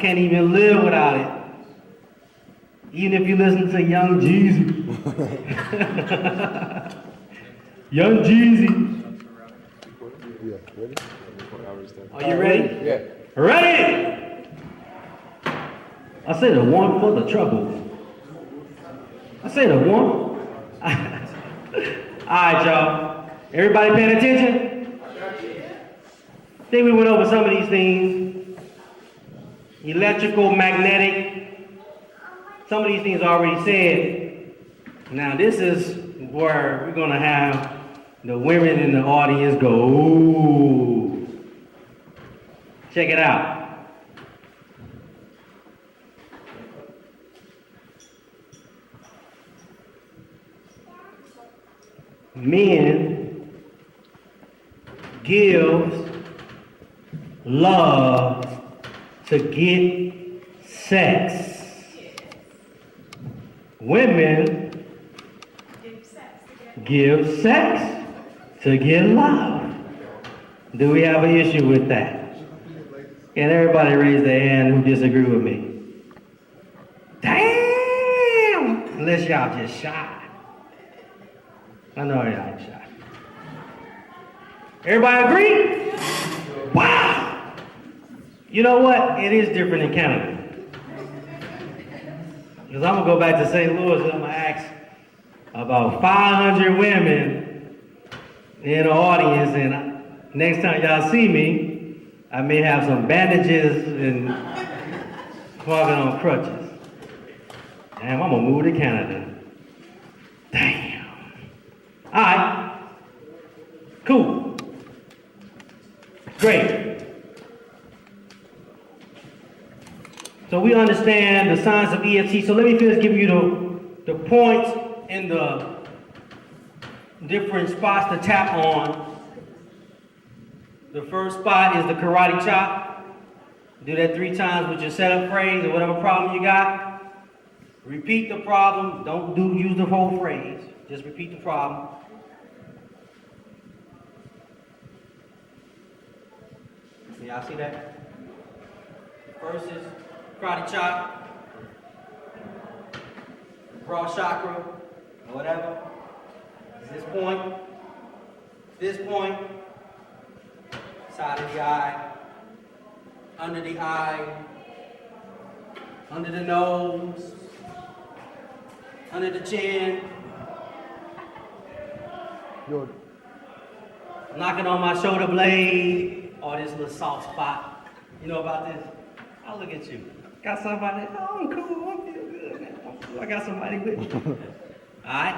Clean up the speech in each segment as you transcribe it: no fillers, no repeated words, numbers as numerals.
can't even live without it. Even if you listen to Young Jeezy. Young Jeezy. Yeah, ready? Are you ready? Yeah. Ready! I say the one for the trouble. I say the one. Alright, y'all. Everybody paying attention? I think we went over some of these things. Electrical, magnetic. Some of these things are already said. Now this is where we're gonna have the women in the audience go, ooh. Check it out. Men gives love to get sex. Women give sex to get love. Do we have an issue with that? Can everybody raise their hand who disagree with me? Damn! Unless y'all just shy. I know y'all ain't shy. Everybody agree? Wow! You know what? It is different in Canada. Because I'm going to go back to St. Louis and I'm going to ask about 500 women in the audience, and next time y'all see me, I may have some bandages and walking on crutches. Damn, I'm going to move to Canada. Damn. All right. Cool. Great. So we understand the science of EFT. So let me first give you the points and the different spots to tap on. The first spot is the karate chop. Do that 3 times with your setup phrase or whatever problem you got. Repeat the problem. Don't use the whole phrase. Just repeat the problem. Y'all see that? First is karate chop, cross chakra, or whatever. This point, side of the eye, under the nose, under the chin. Knocking on my shoulder blade. Or this little soft spot. You know about this? Oh, look at you. Got somebody? Oh, I'm cool. I feel good, man. I'm cool. I got somebody with me. All right.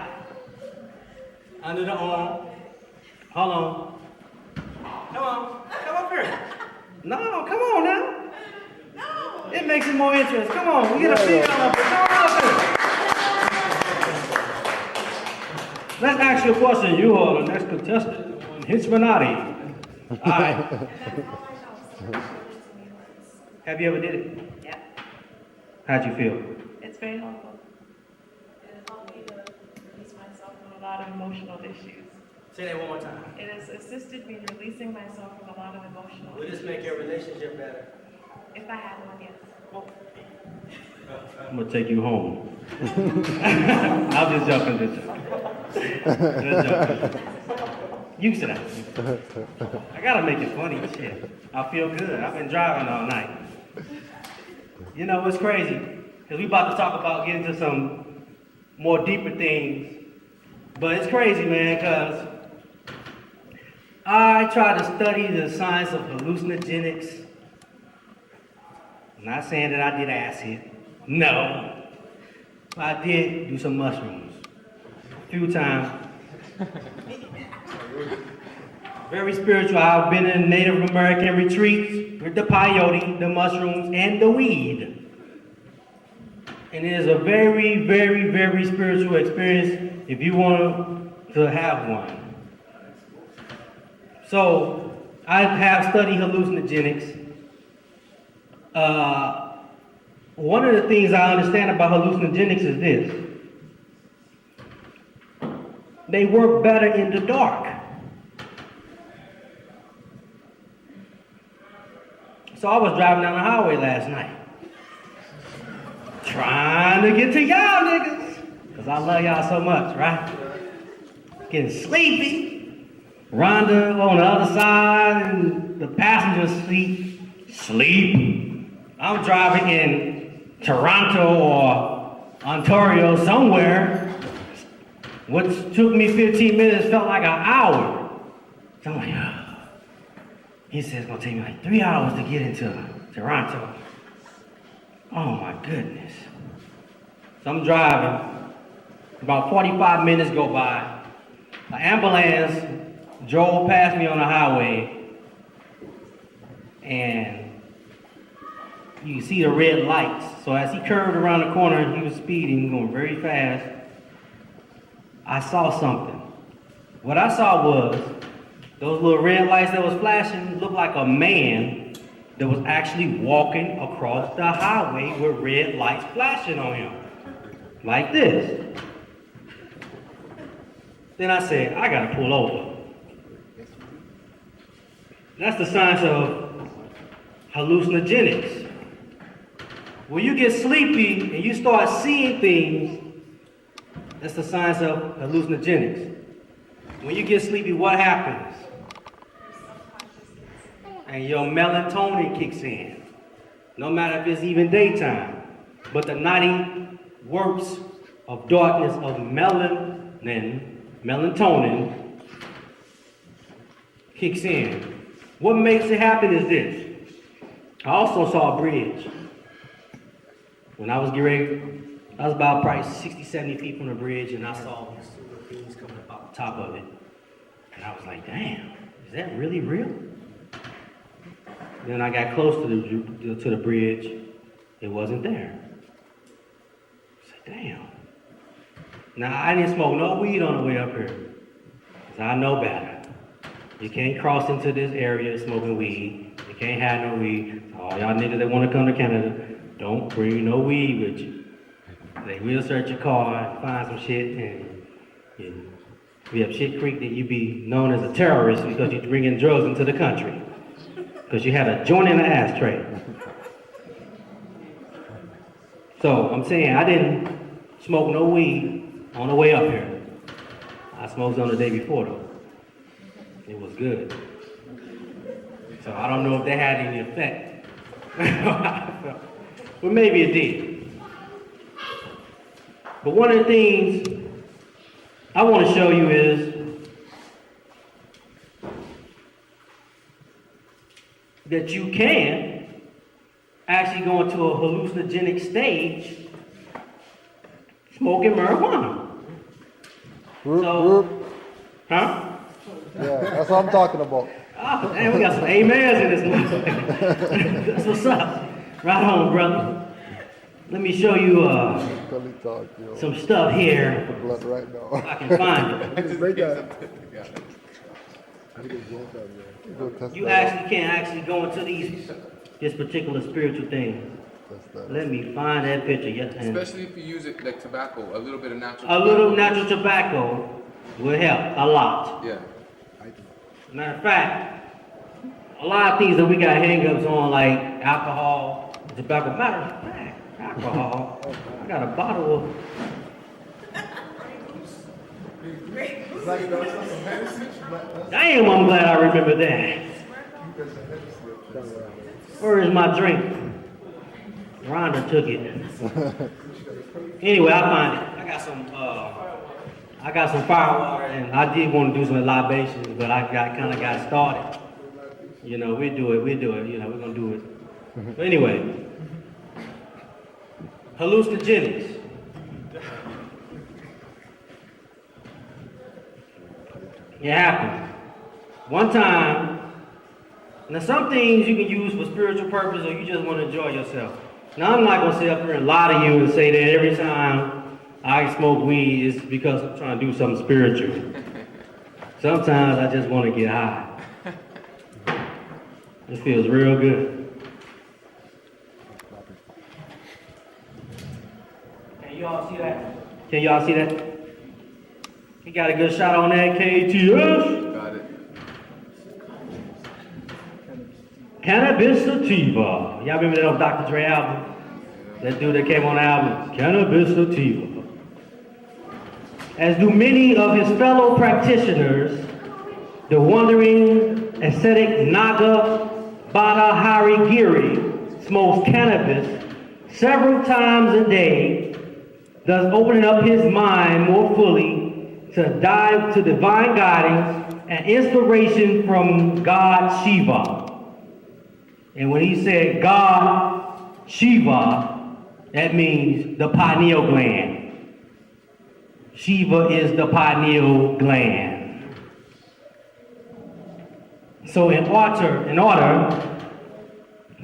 Under the arm. Hold on. Come on. Come up here. No, come on now. No. It makes it more interesting. Come on. We get a female up here. Come on up here. Let's ask you a question. You are the next contestant on Hitchmanati. All right. Have you ever did it? Yeah. How'd you feel? It's very helpful. It helped me to release myself from a lot of emotional issues. Say that one more time. It has assisted me in releasing myself from a lot of emotional Will issues. this make your relationship better? If I had one, yes. I'm gonna take you home. I'll just joking. Just joking. You sit down. I gotta make it funny, shit. I feel good. I've been driving all night. You know, it's crazy, because we about to talk about getting to some more deeper things. But it's crazy, man, because I tried to study the science of hallucinogenics. I'm not saying that I did acid. No. But I did do some mushrooms. A few times. Very spiritual. I've been in Native American retreats with the peyote, the mushrooms, and the weed. And it is a very, very, very spiritual experience if you want to have one. So, I have studied hallucinogenics. One of the things I understand about hallucinogenics is this. They work better in the dark. So I was driving down the highway last night. trying to get to y'all niggas. Because I love y'all so much, right? Getting sleepy. Rhonda on the other side in the passenger seat, sleep. I'm driving in Toronto or Ontario somewhere. What took me 15 minutes felt like an hour. So I'm like, oh. He said it's gonna take me like 3 hours to get into Toronto. Oh my goodness. So I'm driving. About 45 minutes go by. An ambulance drove past me on the highway. And you can see the red lights. So as he curved around the corner, he was speeding, going very fast. I saw something. What I saw was those little red lights that was flashing looked like a man that was actually walking across the highway with red lights flashing on him. Like this. Then I said, I gotta pull over. That's the signs of hallucinogenics. When you get sleepy and you start seeing things, that's the signs of hallucinogenics. When you get sleepy, what happens? And your melatonin kicks in. No matter if it's even daytime. But the nighty works of darkness of melatonin kicks in. What makes it happen is this. I also saw a bridge. When I was getting ready, I was about probably 60, 70 feet from the bridge, and I saw these little things coming up off the top of it. And I was like, damn, is that really real? Then I got close to the bridge. It wasn't there. I said, damn. Now, I didn't smoke no weed on the way up here, because I know better. You can't cross into this area smoking weed. You can't have no weed. All y'all niggas that want to come to Canada, don't bring no weed with you. They will search your car and find some shit, and we have shit creek that you be known as a terrorist because you're bringing drugs into the country. Because you had a joint in the ashtray. So I'm saying I didn't smoke no weed on the way up here. I smoked on the day before though. It was good. So I don't know if that had any effect. But maybe it did. But one of the things I want to show you is that you can actually go into a hallucinogenic stage smoking marijuana. So, huh? Yeah, that's what I'm talking about. Oh, man, we got some amens in this one. That's what's up. Right on, brother. Let me show you some stuff here. Blood right now. I can find it. You actually can't actually go into this particular spiritual thing. Let me find that picture. Especially if you use it like tobacco, a little bit of natural tobacco. A little natural tobacco will help a lot. Yeah. Matter of fact, a lot of things that we got hang-ups on, like alcohol, tobacco. Matter of fact, alcohol. I got a bottle of. Damn, I'm glad I remember that. Where is my drink? Rhonda took it. Anyway, I find it. I got some fire water, and I did want to do some libations, but I kind of got started. You know, we do it. You know, we're gonna do it. But anyway, hallucinogenics. It happens. One time, now some things you can use for spiritual purpose, or you just want to enjoy yourself. Now I'm not gonna sit up here and lie to you and say that every time I smoke weed is because I'm trying to do something spiritual. Sometimes I just want to get high. It feels real good. Can you all see that? Can y'all see that? You got a good shot on that, KTS? Got it. Cannabis sativa. Y'all remember that old Dr. Dre album? That dude that came on the album, Cannabis Sativa. As do many of his fellow practitioners, the wandering ascetic Naga Bada Giri smokes cannabis several times a day, thus opening up his mind more fully to dive to divine guidance and inspiration from God Shiva. And when he said God Shiva, that means the pineal gland. Shiva is the pineal gland. So in order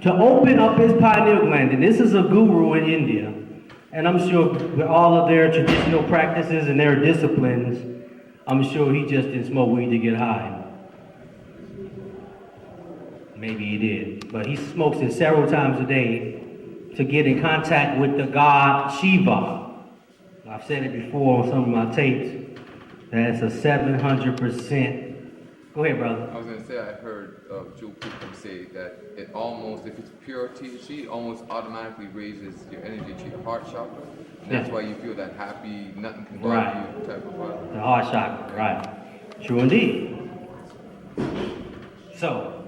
to open up his pineal gland, and this is a guru in India, and I'm sure with all of their traditional practices and their disciplines, I'm sure he just didn't smoke weed to get high. Maybe he did, but he smokes it several times a day to get in contact with the god Shiva. I've said it before on some of my tapes, that's a 700%. Go ahead, brother. I was going to say, I heard Joe Putnam say that it almost, if it's pure THC, it almost automatically raises your energy to your heart chakra. And that's why you feel that happy, nothing can bother you type of vibe. The heart chakra, right. True indeed. So,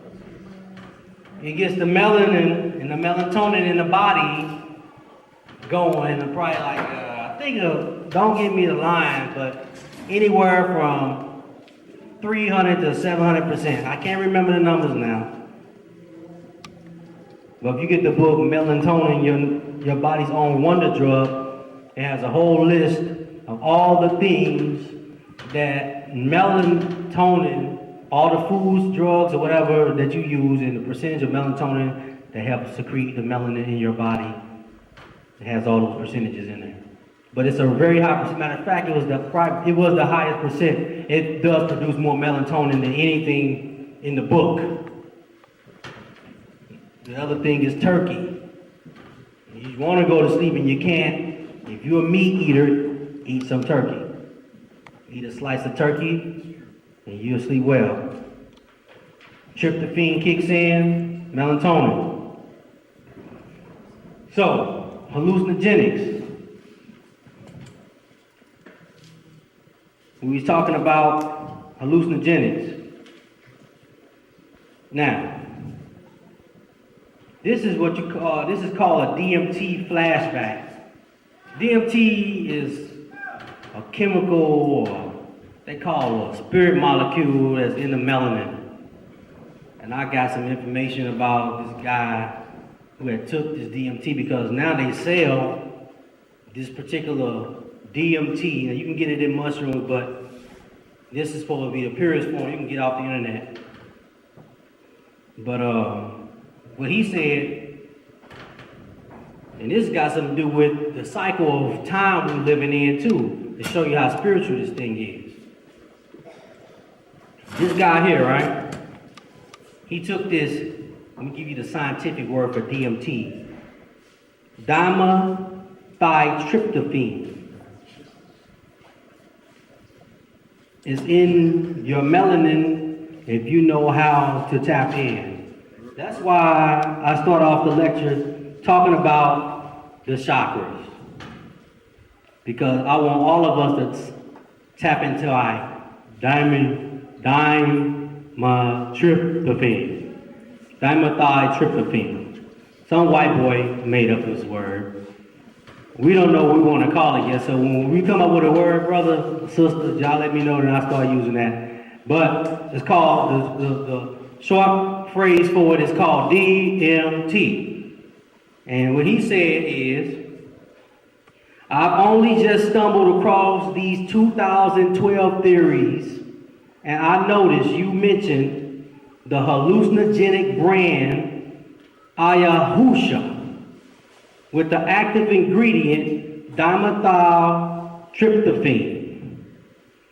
it gets the melanin and the melatonin in the body going, and probably like, I think don't give me the line, but anywhere from 300 to 700%. I can't remember the numbers now. But if you get the book Melatonin, your body's own wonder drug, it has a whole list of all the things that melatonin, all the foods, drugs, or whatever that you use, and the percentage of melatonin that helps secrete the melanin in your body. It has all those percentages in there. But it's a very high percent. Matter of fact, it was the highest percent. It does produce more melatonin than anything in the book. The other thing is turkey. You want to go to sleep and you can't. If you're a meat eater, eat some turkey. Eat a slice of turkey and you'll sleep well. Tryptophan kicks in, melatonin. So, hallucinogenics. We was talking about hallucinogenics. Now, this is called a DMT flashback. DMT is a chemical, or they call a spirit molecule that's in the melanin. And I got some information about this guy who had took this DMT, because now they sell this particular DMT. Now you can get it in mushrooms, but this is supposed to be the purest form you can get off the internet. But what he said, and this got something to do with the cycle of time we're living in too, to show you how spiritual this thing is. This guy here, right? He took this, let me give you the scientific word for DMT. Dimethyltryptophan. It's in your melanin if you know how to tap in. That's why I start off the lecture talking about the chakras. Because I want all of us to tap into our dimethyltryptophan. Dimethyltryptophan. Some white boy made up this word. We don't know what we want to call it yet, so when we come up with a word, brother, sister, y'all let me know and I'll start using that. But it's called, the short phrase for it is called DMT. And what he said is, I've only just stumbled across these 2012 theories, and I noticed you mentioned the hallucinogenic brand Ayahuasca with the active ingredient dimethyltryptophan.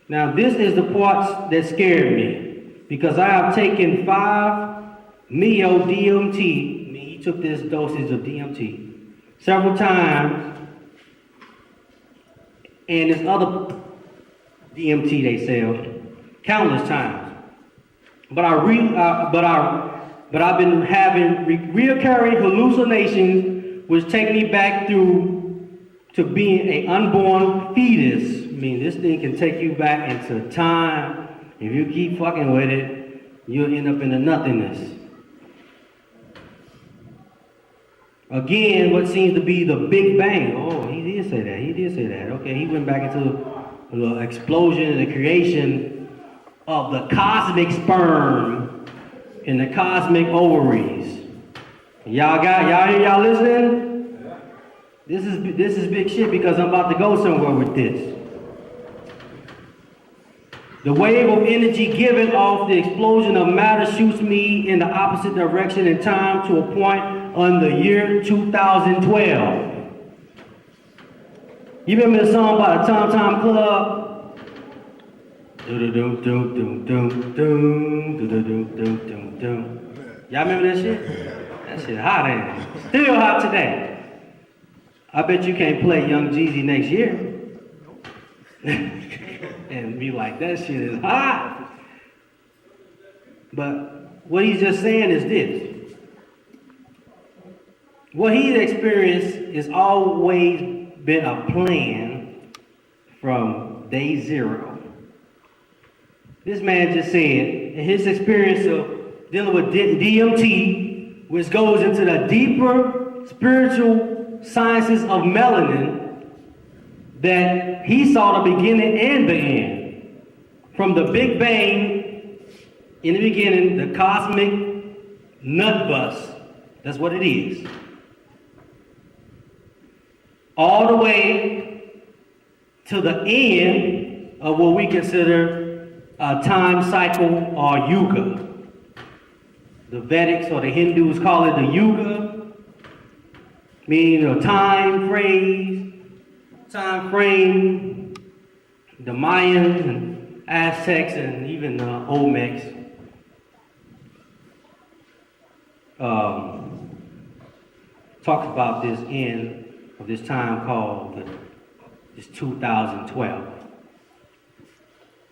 Now this is the parts that scared me, because I have taken 5 neo DMT, I mean he took this dosage of DMT several times, and this other DMT they sell countless times. But I've been having reoccurring hallucinations which take me back through to being an unborn fetus. I mean, this thing can take you back into time. If you keep fucking with it, you'll end up in the nothingness. Again, what seems to be the Big Bang. Oh, he did say that. He did say that. Okay, he went back into the explosion and the creation of the cosmic sperm and the cosmic ovaries. Y'all listening? This is big shit because I'm about to go somewhere with this. The wave of energy given off the explosion of matter shoots me in the opposite direction in time to a point on the year 2012. You remember the song by the Tom Tom Club? Y'all remember that shit? That shit hot, ain't it? Still hot today. I bet you can't play Young Jeezy next year. And be like, that shit is hot. But what he's just saying is this. What he's experienced has always been a plan from day zero. This man just said, in his experience of dealing with DMT, which goes into the deeper spiritual sciences of melanin, that he saw the beginning and the end. From the Big Bang, in the beginning, the cosmic nut bust. That's what it is. All the way to the end of what we consider a time cycle or yuga. The Vedics or the Hindus call it the yuga, meaning a time frame, the Mayans and Aztecs and even the Olmecs talks about this end of this time called this 2012.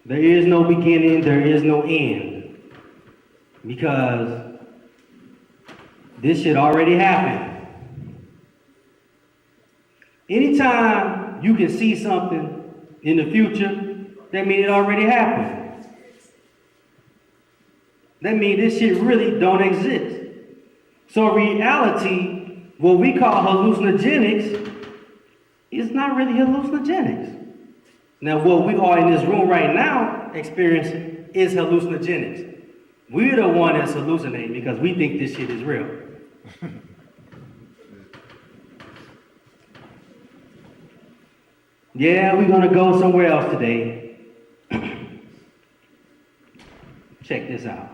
There is no beginning, there is no end, because this shit already happened. Anytime you can see something in the future, that means it already happened. That means this shit really don't exist. So reality, what we call hallucinogenics, is not really hallucinogenics. Now what we are in this room right now experiencing is hallucinogenics. We're the one that's hallucinating because we think this shit is real. Yeah, we're gonna go somewhere else today. Check this out.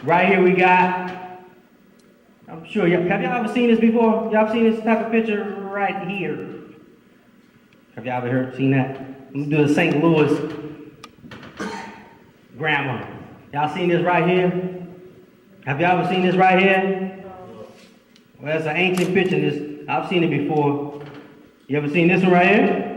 Right here we got, I'm sure, have y'all ever seen this before? Y'all seen this type of picture right here? Have y'all ever seen that? Let me do the St. Louis grandma. Y'all seen this right here? Have y'all ever seen this right here? Well, it's an ancient picture. I've seen it before. You ever seen this one right here?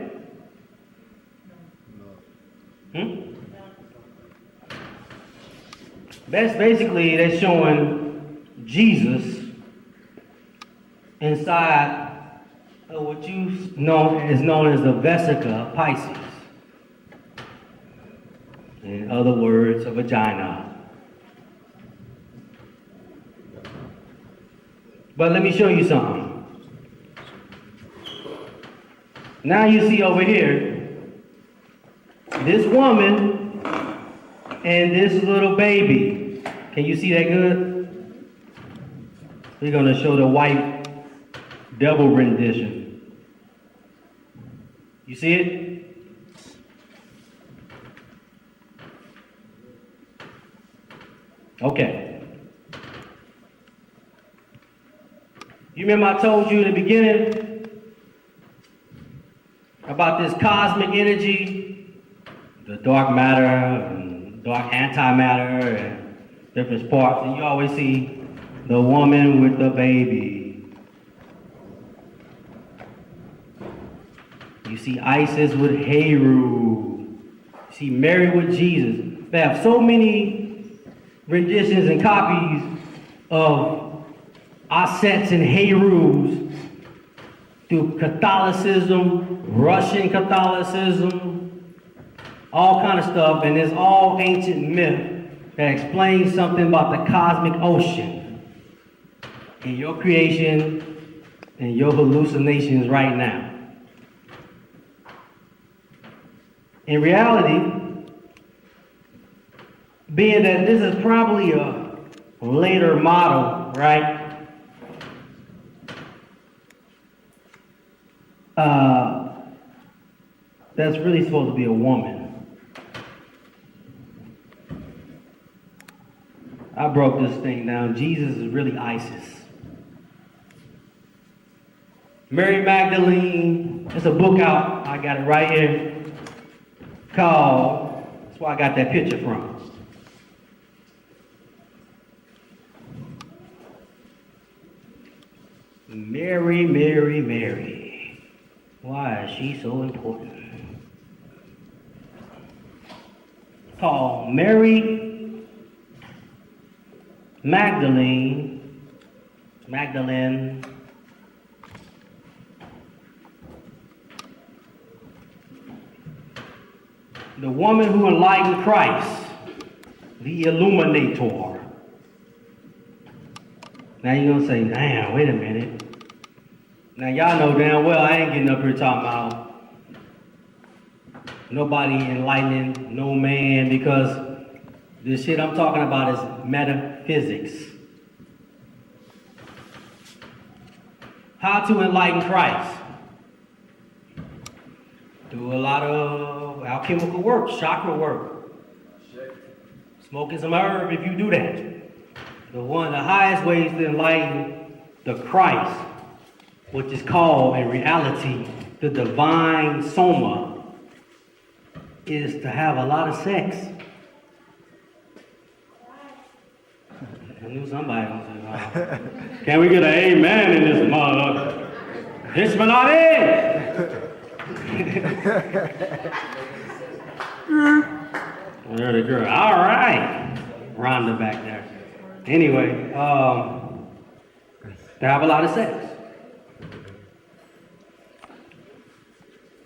That's basically, they're showing Jesus inside what is known as the vesica Pisces. In other words, a vagina. But let me show you something. Now you see over here, this woman and this little baby. Can you see that good? We're going to show the white double rendition. You see it? Okay. You remember I told you in the beginning about this cosmic energy, the dark matter and dark antimatter and different sparks, and you always see the woman with the baby. You see Isis with Heru. You see Mary with Jesus. They have so many renditions and copies of Asets and Herus through Catholicism, Russian Catholicism, all kind of stuff, and it's all ancient myth that explains something about the cosmic ocean and your creation and your hallucinations right now. In reality, being that this is probably a later model, right? That's really supposed to be a woman. I broke this thing down. Jesus is really Isis. Mary Magdalene, there's a book out, I got it right here, called, that's where I got that picture from. Mary, Mary, Mary. Why is she so important? Called Mary Magdalene, the woman who enlightened Christ, the illuminator. Now you're gonna say, damn, wait a minute. Now y'all know damn well I ain't getting up here talking about nobody enlightening no man, because the shit I'm talking about is metaphysics. How to enlighten Christ? Do a lot of alchemical work, chakra work. Smoking some herb if you do that. But one of the highest ways to enlighten the Christ, which is called in reality the divine soma, is to have a lot of sex. I knew somebody was saying, oh. Can we get an amen in this mother? Ishmael! There the girl. All right. Rhonda back there. Anyway, to have a lot of sex.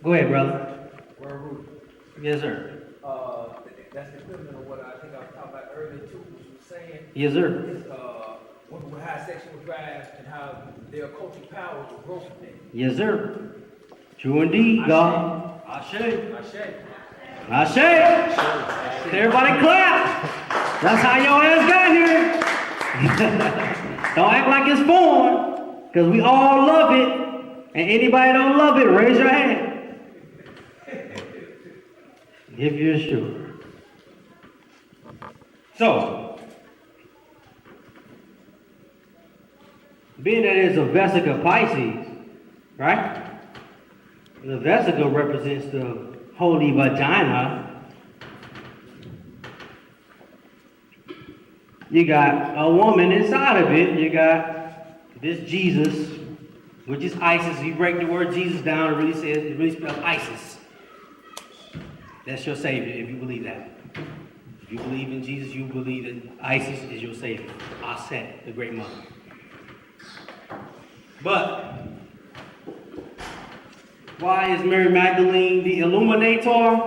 Go ahead, brother. Yes, sir. That's the equivalent of what I think I was talking about earlier too, what you were saying. Yes, sir. Is women with high sexual drive and how their cultural power will grow from them. Yes, sir. True indeed, God. Ashe. Ashe. Ashe. Everybody clap. That's how your ass got here. Don't act like it's foreign, because we all love it. And anybody don't love it, raise your hand. If you're sure. So, being that it's a Vesica Pisces, right? The Vesica represents the holy vagina. You got a woman inside of it. You got this Jesus, which is Isis. You break the word Jesus down, it really spells Isis. That's your savior, if you believe that. If you believe in Jesus, you believe that Isis is your savior. Aset, the great mother. But why is Mary Magdalene the illuminator?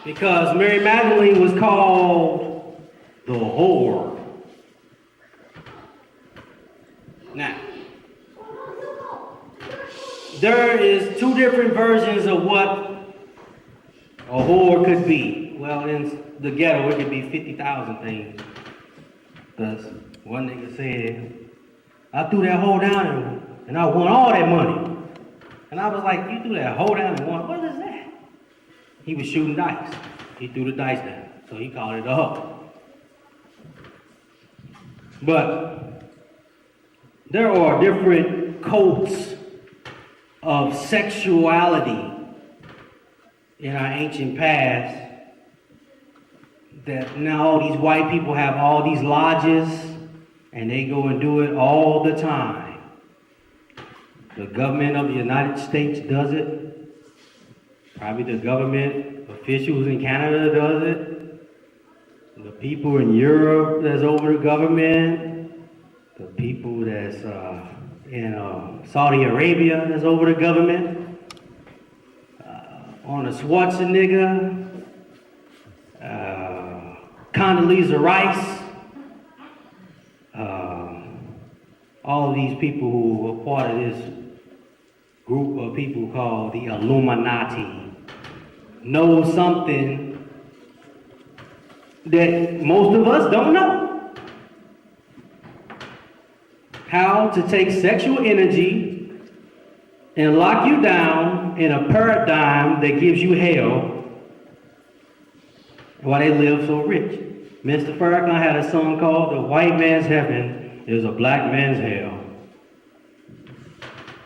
Because Mary Magdalene was called the whore. Now, there is two different versions of what a whore could be. Well, in the ghetto, it could be 50,000 things. Because one nigga said, I threw that hoe down and I won all that money. And I was like, you threw that hoe down and won? What is that? He was shooting dice. He threw the dice down. So he called it a hoe. But there are different codes of sexuality in our ancient past that now all these white people have all these lodges and they go and do it all the time. The government of the United States does it. Probably the government officials in Canada does it. The people in Europe that's over the government. The people that's in Saudi Arabia that's over the government. On a Schwarzenegger. Condoleezza Rice. All of these people who are part of this group of people called the Illuminati know something that most of us don't know. How to take sexual energy and lock you down in a paradigm that gives you hell while they live so rich. Mr. Farrakhan had a song called The White Man's Heaven is a Black Man's Hell.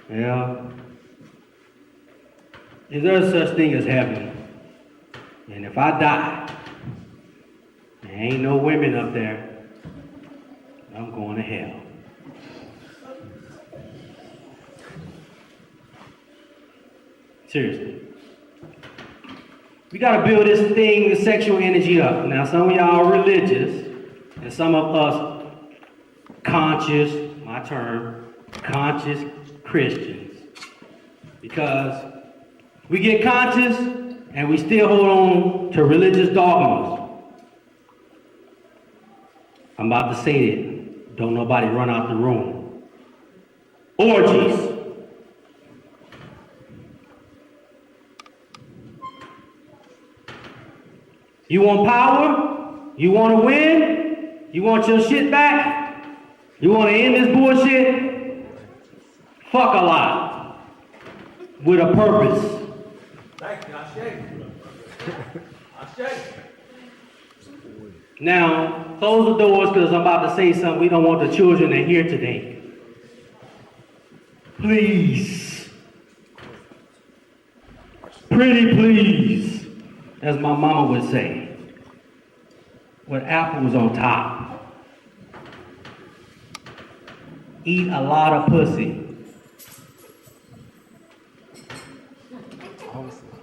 Yeah. Is there such thing as heaven? And if I die, there ain't no women up there, I'm going to hell. Seriously. We got to build this thing, the sexual energy up. Now, some of y'all are religious, and some of us conscious, my term, conscious Christians. Because we get conscious and we still hold on to religious dogmas. I'm about to say it. Don't nobody run out the room. Orgies. You want power? You want to win? You want your shit back? You want to end this bullshit? Fuck a lot. With a purpose. Thank you, I shake. Now, close the doors because I'm about to say something we don't want the children to hear today. Please. Pretty please. As my mama would say. With apples on top. Eat a lot of pussy.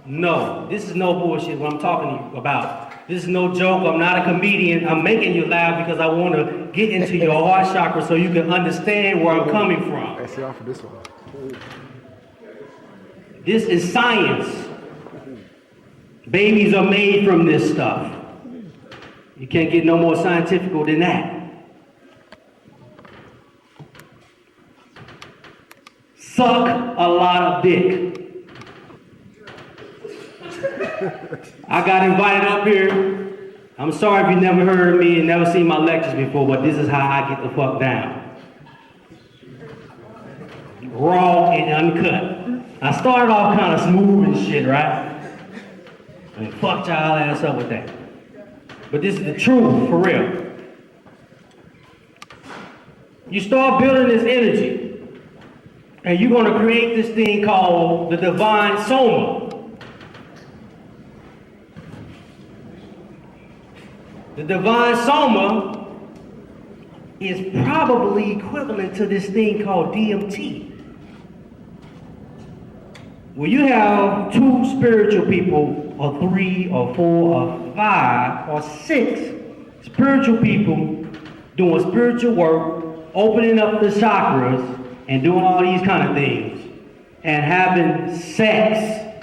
No, this is no bullshit what I'm talking to you about. This is no joke. I'm not a comedian. I'm making you laugh because I want to get into your heart chakra so you can understand where I'm coming from. I see y'all for this one. This is science. Babies are made from this stuff. You can't get no more scientific than that. Suck a lot of dick. I got invited up here. I'm sorry if you never heard of me and never seen my lectures before, but this is how I get the fuck down. Raw and uncut. I started off kind of smooth and shit, right? And fucked y'all ass up with that. But this is the truth, for real. You start building this energy. And you're going to create this thing called the divine soma. The divine soma is probably equivalent to this thing called DMT. When you have two spiritual people, or 3, or 4, or 5, or 6 spiritual people doing spiritual work, opening up the chakras, and doing all these kind of things, and having sex,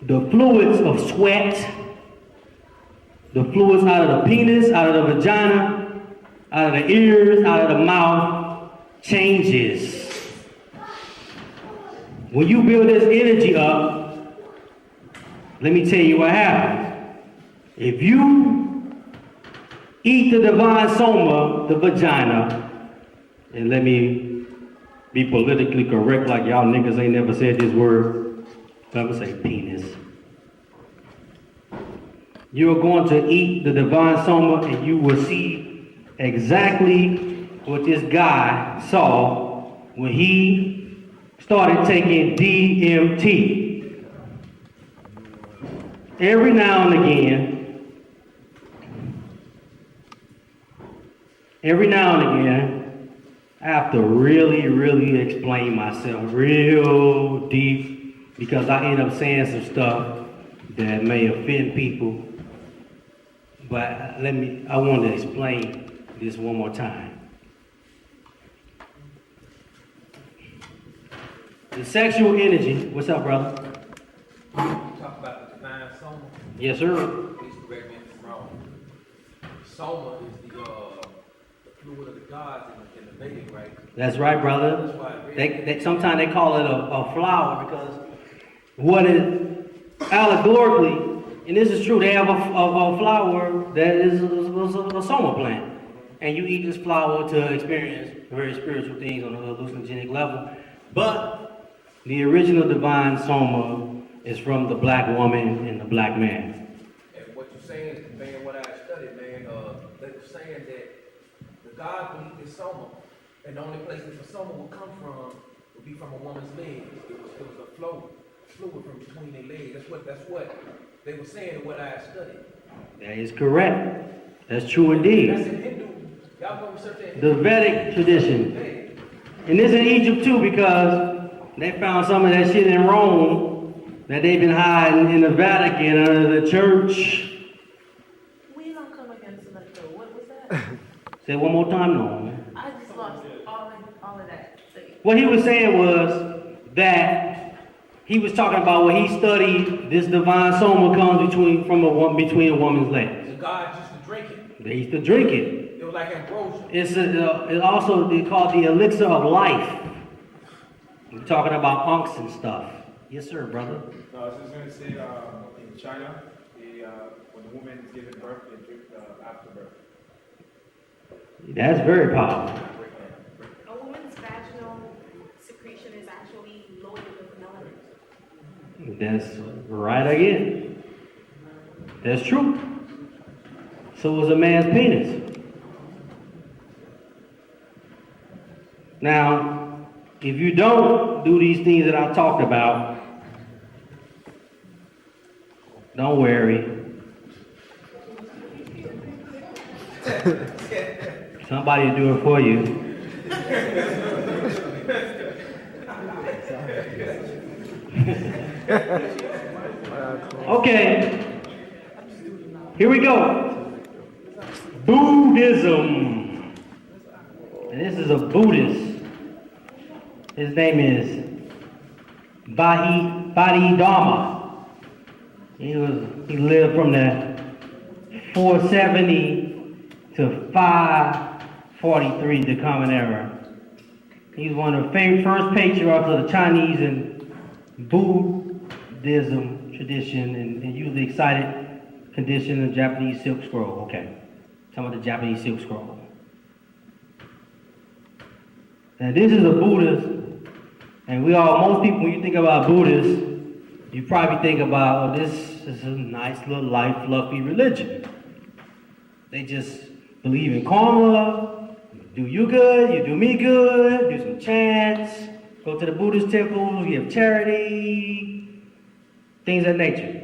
the fluids of sweat, the fluids out of the penis, out of the vagina, out of the ears, out of the mouth, changes. When you build this energy up, let me tell you what happens. If you eat the divine soma, the vagina, and let me be politically correct like y'all niggas ain't never said this word. I'm gonna say penis. You are going to eat the divine soma and you will see exactly what this guy saw when he started taking DMT. Every now and again, I have to really, really explain myself real deep because I end up saying some stuff that may offend people. But I want to explain this one more time. The sexual energy, what's up, brother? Talk about the divine soma. Yes, sir. Please correct me if I'm wrong. Soma is the fluid of the gods in the Vedic, right? That's right, brother. That's why I read They sometimes they call it a flower because what it allegorically, and this is true, they have a flower that is a soma plant. And you eat this flower to experience very spiritual things on a hallucinogenic level. But the original divine soma is from the black woman and the black man. And what you're saying, man, what I studied, man, they were saying that the God would eat this soma, and the only place that the soma would come from would be from a woman's legs. It was a fluid from between their legs. That's what they were saying and what I studied. That is correct. That's true indeed. That's in Hindu. Y'all go research that. The Vedic tradition. And this in Egypt too because they found some of that shit in Rome that they've been hiding in the Vatican under the church. We don't come against it like that. What was that? Say it one more time, no. I just lost all of that. What he was saying was that he was talking about when he studied this divine soma comes between a woman's legs. The gods used to drink it. They used to drink it. It was like ambrosia. It's also called the elixir of life. We're talking about unks and stuff. Yes, sir, brother. No, I was just going to say, in China, when a woman is giving birth, they drink afterbirth. That's very powerful. A woman's vaginal secretion is actually loaded with melanin. That's right again. That's true. So was a man's penis. Now, if you don't do these things that I talked about, don't worry. Somebody will do it for you. Okay, here we go. Buddhism. And this is a Buddhist. His name is Bodhidharma. He lived from the 470 to 543, the Common Era. He's one of the first patriarchs of the Chinese and Buddhism tradition and usually excited condition of Japanese silk scroll. Okay, some of the Japanese silk scroll. Now this is a Buddhist, and most people, when you think about Buddhists, you probably think about, oh, this is a nice little light, fluffy religion. They just believe in karma, do you good, you do me good, do some chants, go to the Buddhist temple, give charity, things of that nature.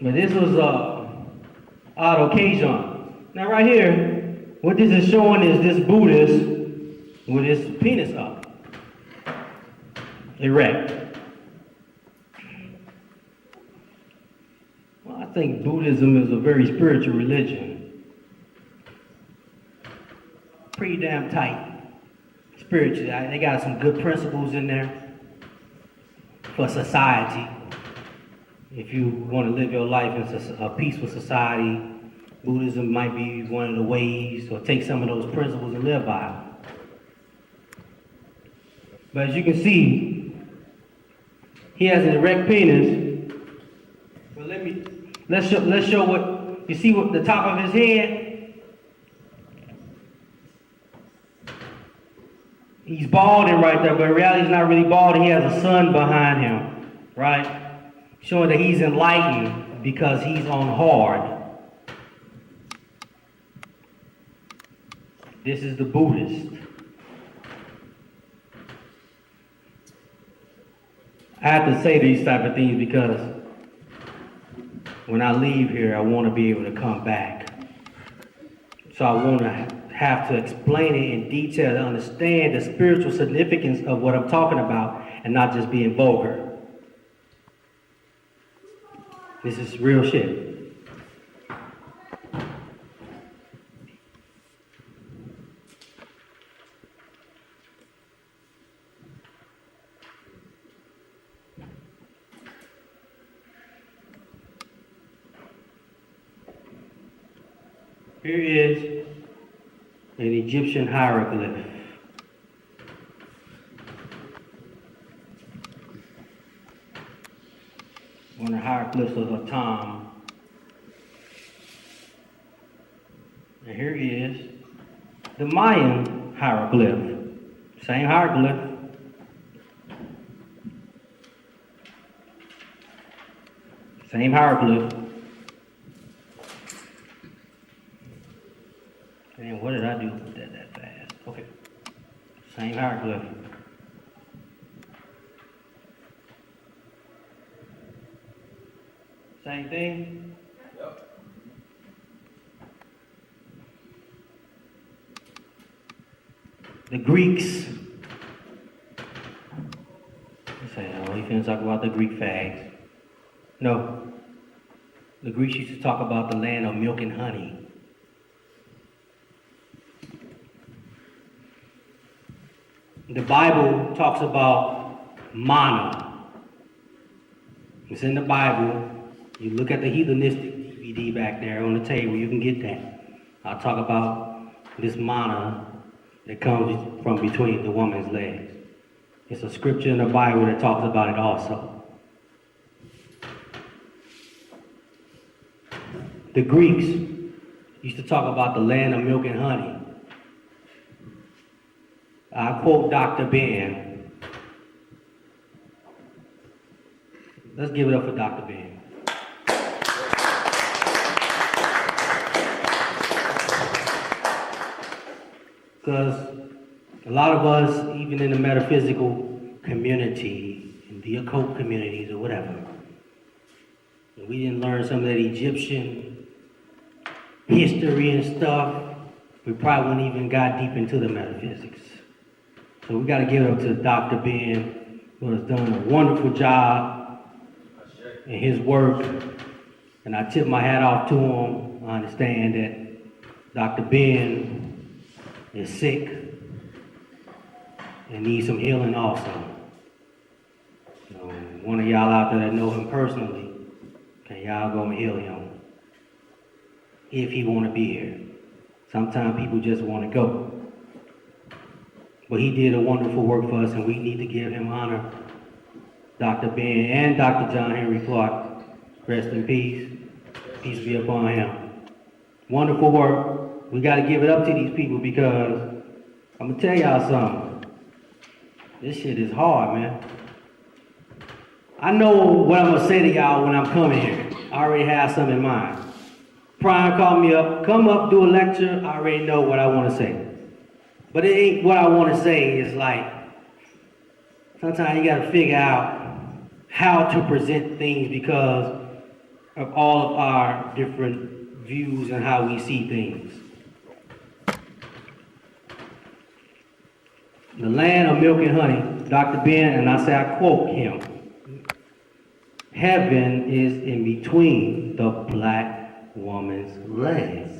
But this was odd occasion. Now right here, what this is showing is this Buddhist with his penis up, erect. Well, I think Buddhism is a very spiritual religion. Pretty damn tight spiritually. They got some good principles in there for society. If you want to live your life in a peaceful society, Buddhism might be one of the ways, or take some of those principles and live by them. But as you can see, he has an erect penis. But let's show what you see. What the top of his head. He's balding right there, but in reality he's not really balding. He has a sun behind him, right? Showing that he's enlightened because he's on hard. This is the Buddhist. I have to say these type of things because when I leave here, I want to be able to come back. So I want to have to explain it in detail to understand the spiritual significance of what I'm talking about and not just being vulgar. This is real shit. Here is an Egyptian hieroglyph. One of the hieroglyphs of Atum. And here is the Mayan hieroglyph. Same hieroglyph. Same hieroglyph. And what did I do with that fast? Okay. Same hieroglyph. Same thing. Yep. The Greeks. Let's say, oh, you finna talk about the Greek fags. No. The Greeks used to talk about the land of milk and honey. The Bible talks about manna. It's in the Bible. You look at the heathenistic DVD back there on the table, you can get that. I'll talk about this manna that comes from between the woman's legs. It's a scripture in the Bible that talks about it also. The Greeks used to talk about the land of milk and honey. I quote Dr. Ben. Let's give it up for Dr. Ben. Because a lot of us, even in the metaphysical community, in the occult communities or whatever, we didn't learn some of that Egyptian history and stuff, we probably wouldn't even got deep into the metaphysics. So we got to give it up to Dr. Ben, who has done a wonderful job in his work. And I tip my hat off to him. I understand that Dr. Ben is sick and needs some healing also. So one of y'all out there that know him personally, can y'all go and heal him? If he want to be here. Sometimes people just want to go. But he did a wonderful work for us, and we need to give him honor. Dr. Ben and Dr. John Henry Clark, rest in peace. Peace be upon him. Wonderful work. We got to give it up to these people because I'm going to tell y'all something. This shit is hard, man. I know what I'm going to say to y'all when I'm coming here. I already have something in mind. Prime called me up, come up, do a lecture. I already know what I want to say. But it ain't what I want to say. It's like, sometimes you got to figure out how to present things because of all of our different views and how we see things. The land of milk and honey, Dr. Ben, and I say I quote him, heaven is in between the black woman's legs.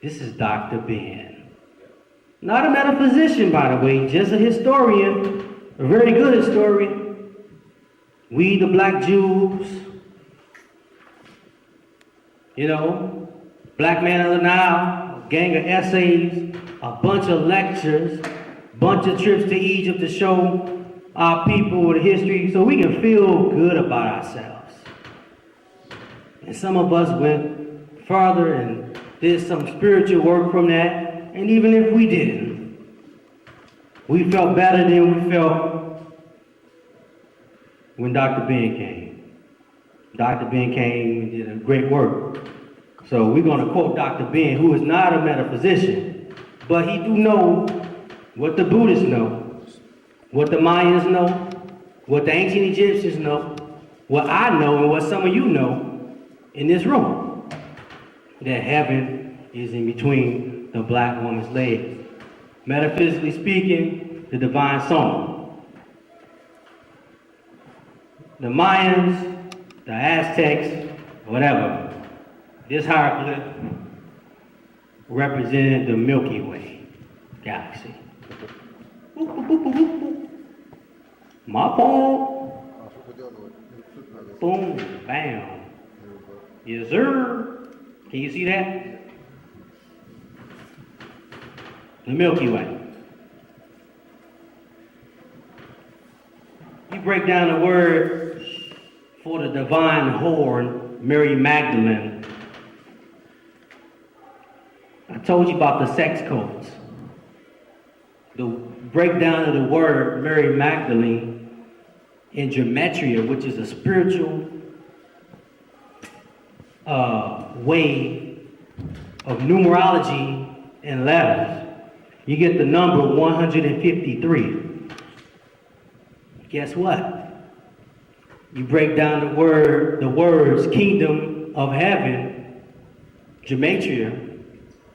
This is Dr. Ben. Not a metaphysician, by the way, just a historian, a very good historian. We, the black Jews, you know, Black Man of the Nile, a gang of essays, a bunch of lectures, bunch of trips to Egypt to show our people the history so we can feel good about ourselves. And some of us went further and did some spiritual work from that. And even if we didn't, we felt better than we felt when Dr. Ben came. Dr. Ben came and did a great work. So we're going to quote Dr. Ben, who is not a metaphysician, but he do know what the Buddhists know, what the Mayans know, what the ancient Egyptians know, what I know and what some of you know in this room, that heaven is in between the black woman's legs. Metaphysically speaking, the divine song. The Mayans, the Aztecs, whatever, this hieroglyph represented the Milky Way galaxy. My fault. Boom, bam. Yes, sir. Can you see that? The Milky Way. You break down the word for the divine whore, Mary Magdalene. I told you about the sex cults. The breakdown of the word Mary Magdalene in gematria, which is a spiritual way of numerology and letters. You get the number 153. Guess what? You break down the words kingdom of heaven, gematria,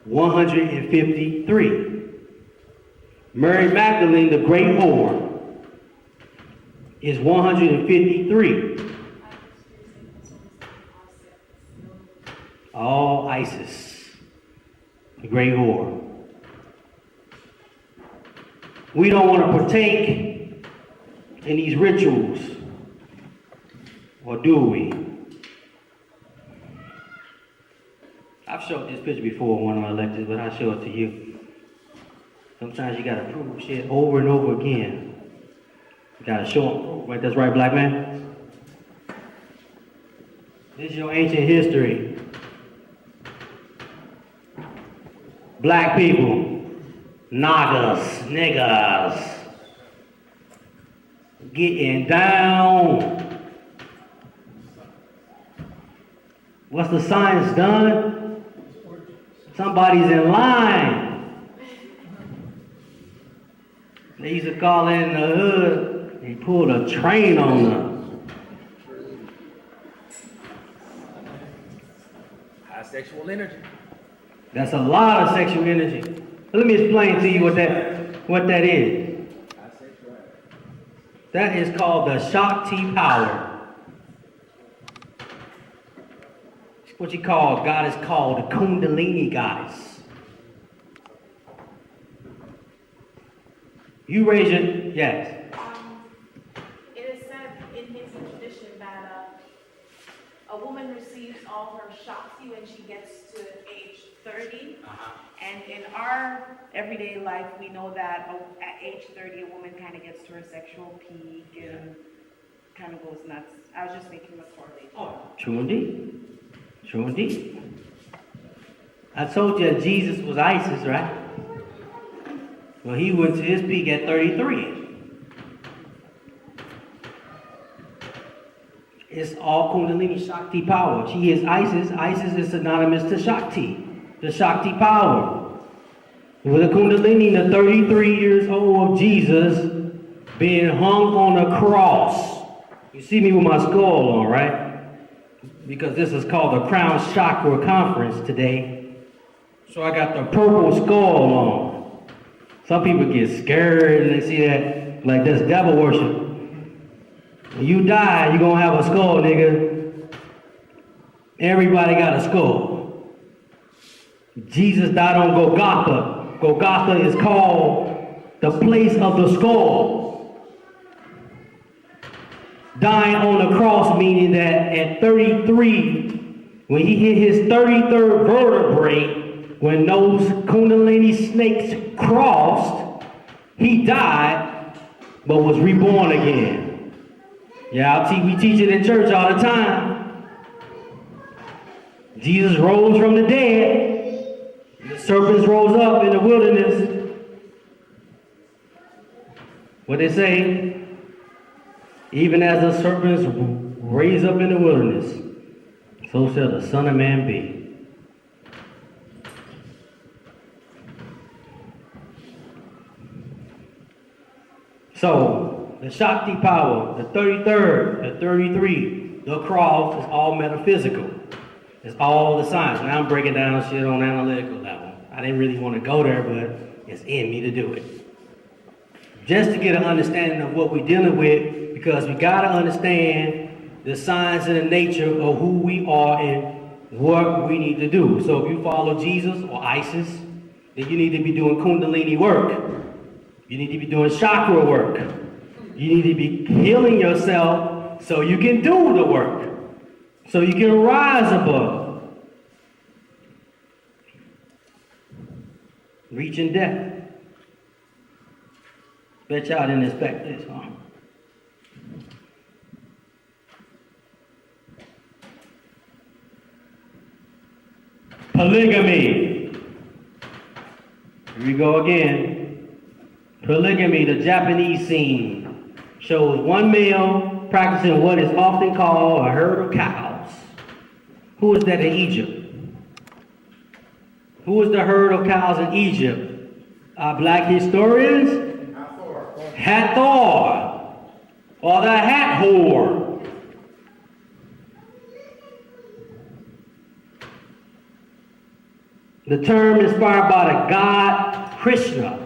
153. Mary Magdalene, the great whore, is 153. All Isis, the great whore. We don't want to partake in these rituals, or do we? I've showed this picture before in one of my lectures, but I'll show it to you. Sometimes you gotta prove shit over and over again. You gotta show and prove, right? That's right, black man? This is your ancient history. Black people, nagas, niggas, getting down. What's the science done? Somebody's in line. They used to call it in the hood, they pulled a train on them. High sexual energy. That's a lot of sexual energy. Let me explain to you what that is. High sexuality. That is called the Shakti power. What you call, God is called the Kundalini goddess. You raise your, yes. It is said in Hindu tradition that a woman receives all her Shakti when she gets to age 30. And in our everyday life, we know that at age 30, a woman kind of gets to her sexual peak and kind of goes nuts. I was just making the correlation. Oh, true indeed. True indeed. I told you that Jesus was Isis, right? Well, he went to his peak at 33. It's all Kundalini Shakti power. She is Isis. Isis is synonymous to Shakti, the Shakti power. With the Kundalini, the 33 years old of Jesus being hung on a cross. You see me with my skull on, right? Because this is called the Crown Chakra Conference today. So I got the purple skull on. Some people get scared and they see that, like that's devil worship. When you die, you're gonna have a skull, nigga. Everybody got a skull. Jesus died on Golgotha. Golgotha is called the place of the skull. Dying on the cross, meaning that at 33, when he hit his 33rd vertebrae, when those Kundalini snakes crossed, he died, but was reborn again. Yeah, we teach it in church all the time. Jesus rose from the dead. The serpents rose up in the wilderness. What they say? Even as the serpents raise up in the wilderness, so shall the Son of Man be. So, the Shakti power, the 33rd, the 33, the cross is all metaphysical. It's all the science. Now I'm breaking down shit on analytical level. I I didn't really want to go there, but it's in me to do it. Just to get an understanding of what we're dealing with, because we got to understand the signs and the nature of who we are and what we need to do. So if you follow Jesus or ISIS, then you need to be doing Kundalini work. You need to be doing chakra work. You need to be healing yourself so you can do the work, so you can rise above. Reaching death. Bet y'all didn't expect this, huh? Polygamy. Here we go again. Polygamy, the Japanese scene, shows one male practicing what is often called a herd of cows. Who is that in Egypt? Who was the herd of cows in Egypt? Our black historians? Hathor, or the hat whore. The term inspired by the god Krishna,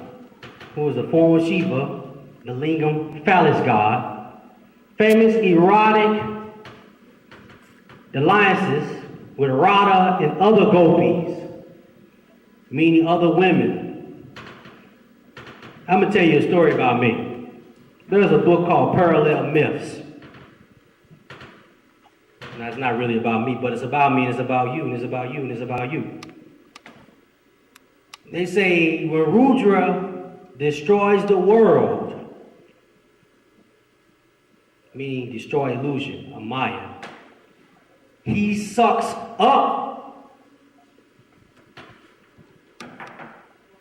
who was a form of Shiva, the lingam phallus god. Famous erotic alliances with Radha and other gopis, meaning other women. I'm going to tell you a story about me. There's a book called Parallel Myths. Now, it's not really about me, but it's about me, and it's about you, and it's about you, and it's about you. They say when Rudra destroys the world, meaning destroy illusion, a Maya, he sucks up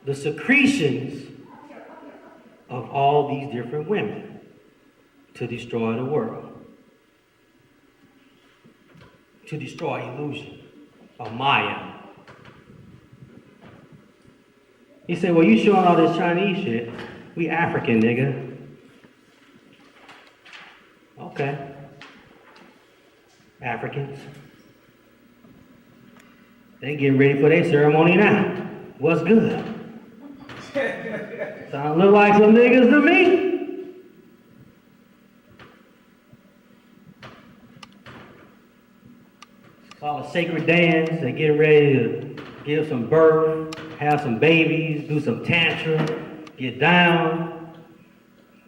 the secretions of all these different women to destroy the world, to destroy illusion, or Maya. He said, well, you showing all this Chinese shit. We African, nigga. Okay. Africans. They getting ready for their ceremony now. What's good? Sound look like some niggas to me. It's called a sacred dance. They're getting ready to give some birth, have some babies, do some tantra, get down.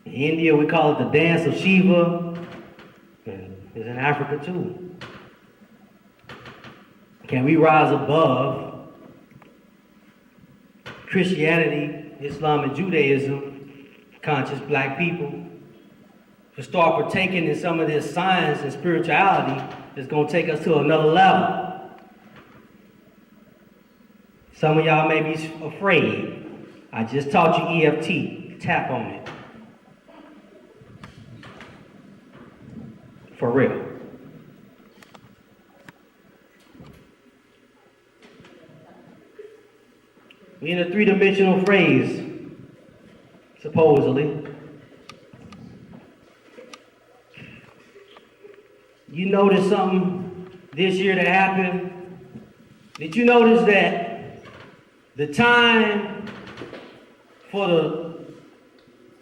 In India, we call it the dance of Shiva. And it's in Africa too. Can we rise above Christianity, Islam, and Judaism, conscious black people, to start partaking in some of this science and spirituality that's going to take us to another level? Some of y'all may be afraid. I just taught you EFT. Tap on it. For real. We in a three-dimensional phrase, supposedly. You noticed something this year that happened? Did you notice that the time for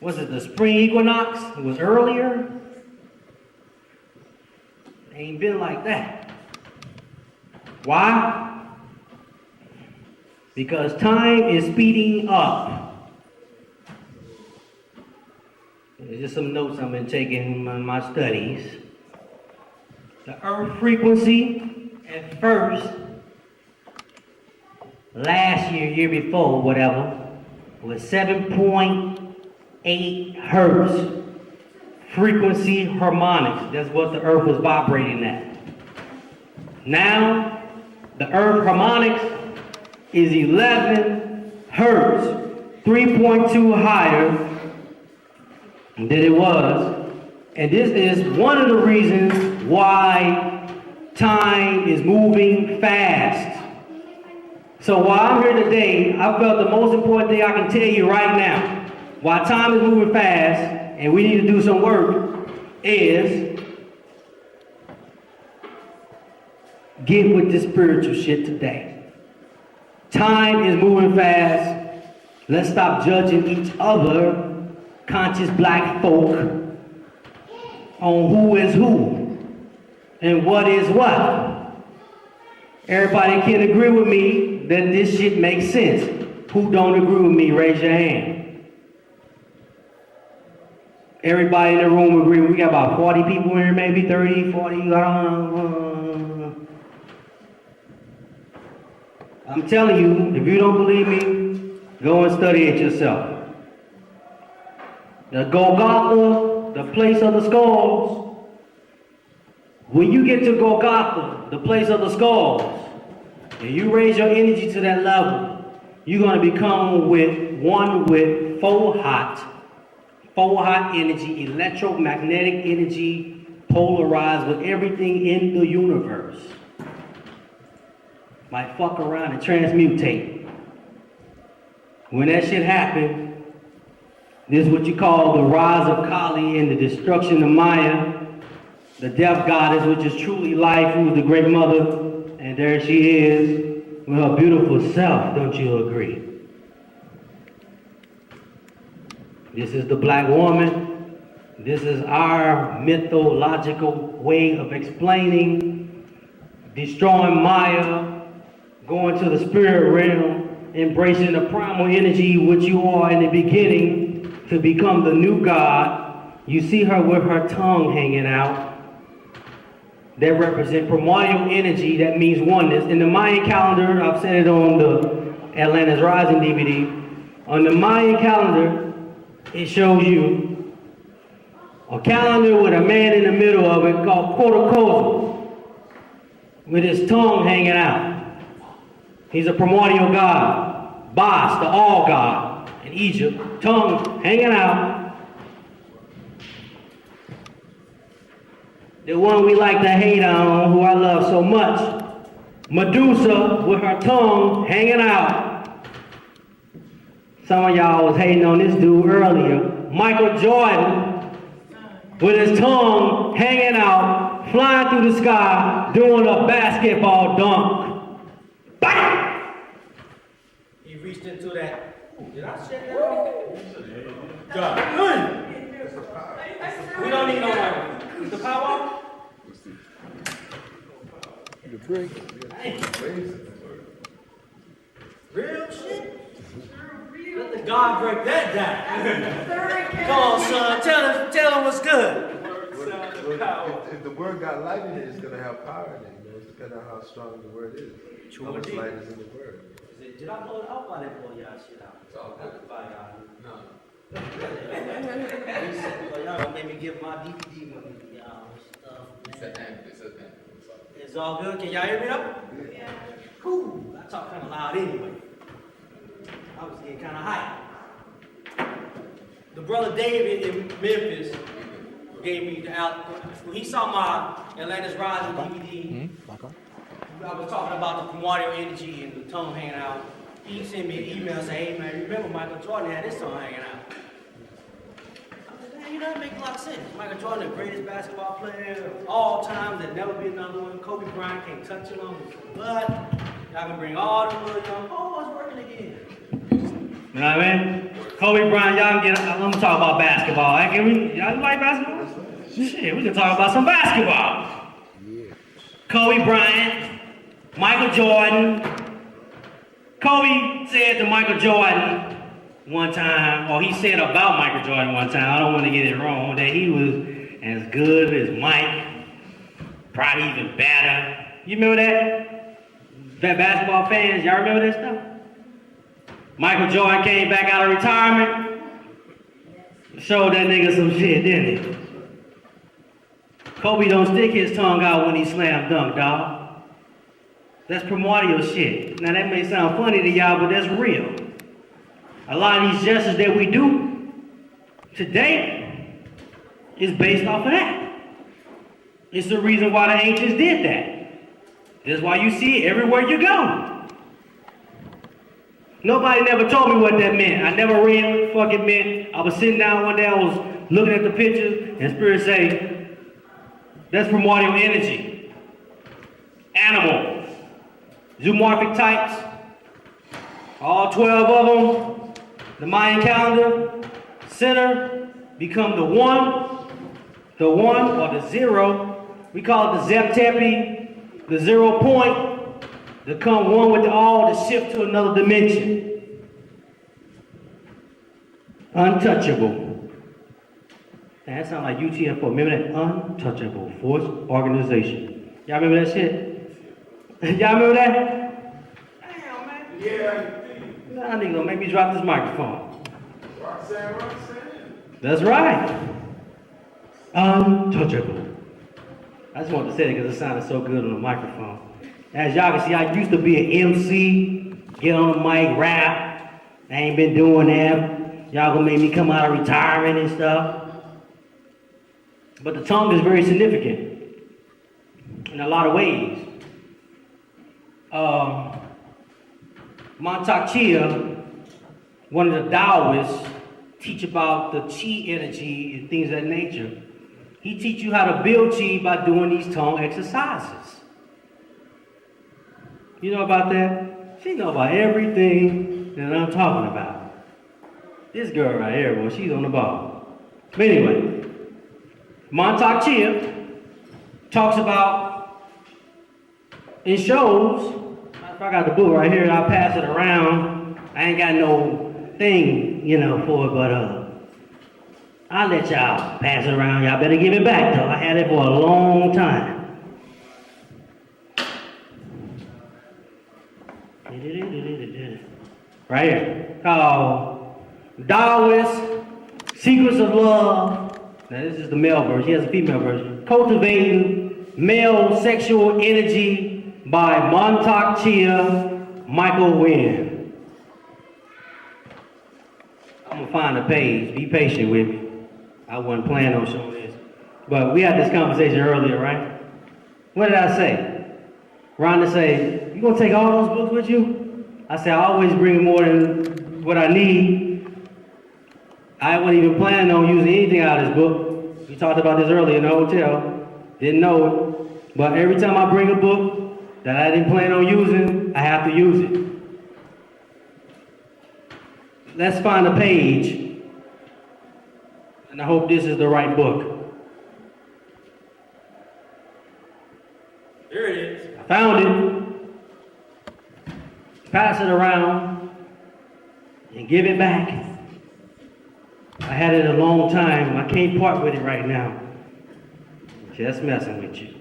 the spring equinox, it was earlier? It ain't been like that. Why? Because time is speeding up. There's just some notes I've been taking in my studies. The earth frequency at first, last year before, whatever, was 7.8 hertz. Frequency harmonics. That's what the earth was vibrating at. Now, the earth harmonics is 11 hertz, 3.2 higher than it was. And this is one of the reasons why time is moving fast. So while I'm here today, I felt the most important thing I can tell you right now, why time is moving fast and we need to do some work, is get with this spiritual shit today. Time is moving fast. Let's stop judging each other, conscious black folk, on who is who and what is what. Everybody can agree with me that this shit makes sense. Who don't agree with me, raise your hand. Everybody in the room agree. We got about 40 people here, maybe 30, 40, I don't know. I'm telling you, if you don't believe me, go and study it yourself. The Golgotha, the place of the skulls. When you get to Golgotha, the place of the skulls, and you raise your energy to that level, you're going to become one with full hot energy, electromagnetic energy, polarized with everything in the universe. Might fuck around and transmutate. When that shit happens, this is what you call the rise of Kali and the destruction of Maya, the death goddess, which is truly life, who is the great mother, and there she is with her beautiful self, don't you agree? This is the black woman. This is our mythological way of explaining, destroying Maya, going to the spirit realm, embracing the primal energy which you are in the beginning to become the new God. You see her with her tongue hanging out. That represent primordial energy, that means oneness. In the Mayan calendar, I've said it on the Atlantis Rising DVD, on the Mayan calendar, it shows you a calendar with a man in the middle of it called Quetzalcoatl, with his tongue hanging out. He's a primordial god, Bas, the all god in Egypt, tongue hanging out. The one we like to hate on, who I love so much, Medusa with her tongue hanging out. Some of y'all was hating on this dude earlier. Michael Jordan with his tongue hanging out, flying through the sky, doing a basketball dunk. Bam! He reached into that. Ooh, did I say that? God. We don't need no one. Is the power off? The break. Real shit? Let the God break that down. Come on, son. Tell him what's good. If the word got light in it, it's going to have power in it. You know, it's depending on how strong the word is. How much light is in the word. Did I blow it out? I didn't blow y'all shit out. It's all good. No. Y'all gonna make me give my DVD money to y'all stuff, It's man. an amp. It's an amp. It's all good. Can y'all hear me though? Yeah. Cool. I talk kind of loud anyway. I was getting kind of hyped. The brother David in Memphis gave me the when he saw my Atlantis Rising DVD. I was talking about the primordial energy and the tongue hanging out. He sent me an email saying, hey man, remember Michael Jordan had his tongue hanging out. I said, man, you know, that makes a lot of sense. Michael Jordan, the greatest basketball player of all time, there'll never be another one. Kobe Bryant can't touch him on his butt. Y'all can bring all the little young boys working again. You know what I mean? Kobe Bryant, y'all can get, I'm gonna talk about basketball. Can we, y'all like basketball? Shit, we can talk about some basketball. Yeah. Kobe Bryant, Michael Jordan. Kobe said to Michael Jordan one time, or he said about Michael Jordan one time, I don't want to get it wrong, that he was as good as Mike, probably even better. You remember that? That basketball fans, y'all remember that stuff? Michael Jordan came back out of retirement, showed that nigga some shit, didn't he? Kobe don't stick his tongue out when he slam dunk, dog. That's primordial shit. Now that may sound funny to y'all, but that's real. A lot of these gestures that we do today is based off of that. It's the reason why the ancients did that. That's why you see it everywhere you go. Nobody never told me what that meant. I never read what the fuck it meant. I was sitting down one day, I was looking at the pictures, and Spirit say, that's primordial energy. Animal. Zoomorphic types. All 12 of them, the Mayan calendar, center, become the one or the zero. We call it the Zeptepi, the 0 point, to come one with the all, to shift to another dimension. Untouchable. That sounds like UTFO. Remember that? Untouchable Force Organization. Y'all remember that shit? Y'all remember that? Damn, man. Yeah. Nah, nigga, gonna make me drop this microphone. Roxanne. That's right. Untouchable. I just wanted to say it because it sounded so good on the microphone. As y'all can see, I used to be an MC, get on the mic, rap. I ain't been doing that. Y'all gonna make me come out of retirement and stuff. But the tongue is very significant in a lot of ways. Montauk Chia, one of the Taoists, teach about the chi energy and things of that nature. He teach you how to build chi by doing these tongue exercises. You know about that? She know about everything that I'm talking about. This girl right here, boy, she's on the ball. But anyway, Montauk Chia talks about, it shows, if I got the book right here, I'll pass it around. I ain't got no thing, for it, but I'll let y'all pass it around. Y'all better give it back, though. I had it for a long time. Right here. Called Taoist Secrets of Love. Now, this is the male version. He has a female version. Cultivating Male Sexual Energy by Montauk Chia, Michael Wynn. I'm going to find the page. Be patient with me. I wasn't planning on showing this. But we had this conversation earlier, right? What did I say? Rhonda said, you going to take all those books with you? I said, I always bring more than what I need. I wasn't even planning on using anything out of this book. We talked about this earlier in the hotel. Didn't know it. But every time I bring a book that I didn't plan on using, I have to use it. Let's find a page. And I hope this is the right book. There it is. I found it. Pass it around and give it back. I had it a long time. I can't part with it right now. Just messing with you.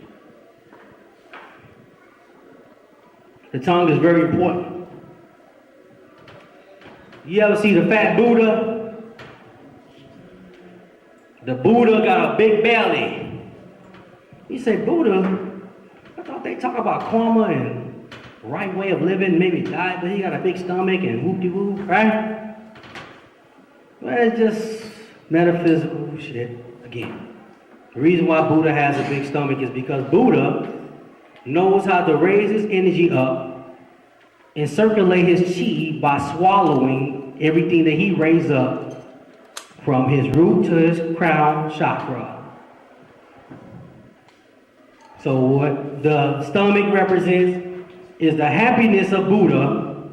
The tongue is very important. You ever see the fat Buddha? The Buddha got a big belly. You say, Buddha? I thought they talk about karma and right way of living, maybe diet, but he got a big stomach and whoop-de-whoop, right? Well, it's just metaphysical shit again. The reason why Buddha has a big stomach is because Buddha knows how to raise his energy up and circulate his chi by swallowing everything that he raised up from his root to his crown chakra. So what the stomach represents is the happiness of Buddha,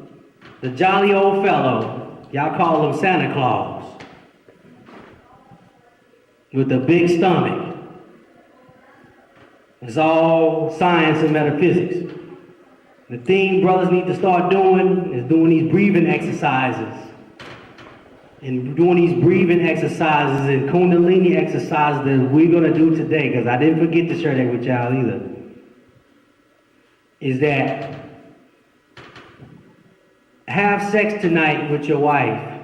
the jolly old fellow. Y'all call him Santa Claus. With the big stomach. It's all science and metaphysics. The thing brothers need to start doing is doing these breathing exercises. And doing these breathing exercises and Kundalini exercises that we're going to do today, because I didn't forget to share that with y'all either, is that have sex tonight with your wife.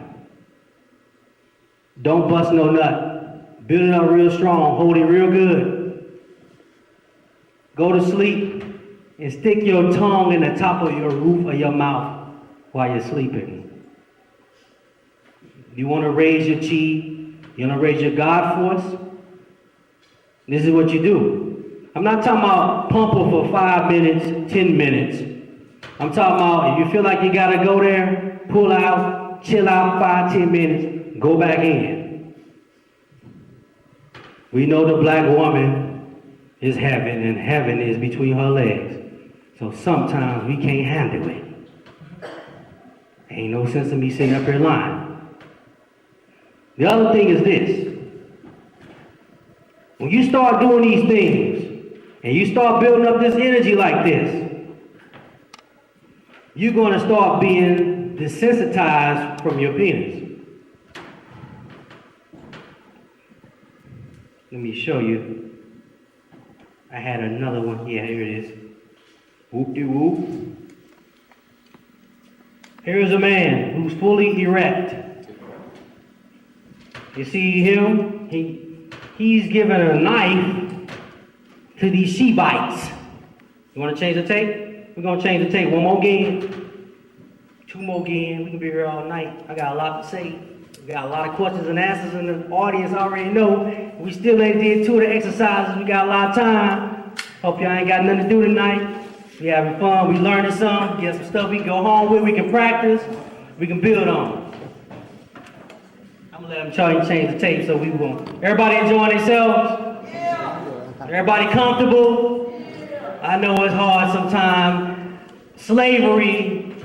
Don't bust no nut. Build it up real strong. Hold it real good. Go to sleep and stick your tongue in the top of your roof of your mouth while you're sleeping. You want to raise your chi, you want to raise your God force, this is what you do. I'm not talking about pump her for 5 minutes, 10 minutes. I'm talking about if you feel like you got to go there, pull out, chill out 5, 10 minutes, go back in. We know the black woman is heaven and heaven is between her legs. So sometimes we can't handle it. Ain't no sense in me sitting up here lying. The other thing is this. When you start doing these things, and you start building up this energy like this, you're going to start being desensitized from your penis. Let me show you. I had another one. Yeah, here it is. Whoop-de-whoop. Here's a man who's fully erect. You see him? He's given a knife to these Shebites. You want to change the tape? We're going to change the tape one more again. Two more again. We can be here all night. I got a lot to say. We got a lot of questions and answers, and the audience already know. We still ain't did two of the exercises. We got a lot of time. Hope y'all ain't got nothing to do tonight. We having fun. We learning some. Get some stuff we can go home with. We can practice. We can build on. I'm gonna let them try and change the tape so we won't. Everybody enjoying themselves? Yeah. Everybody comfortable? Yeah. I know it's hard sometimes. Slavery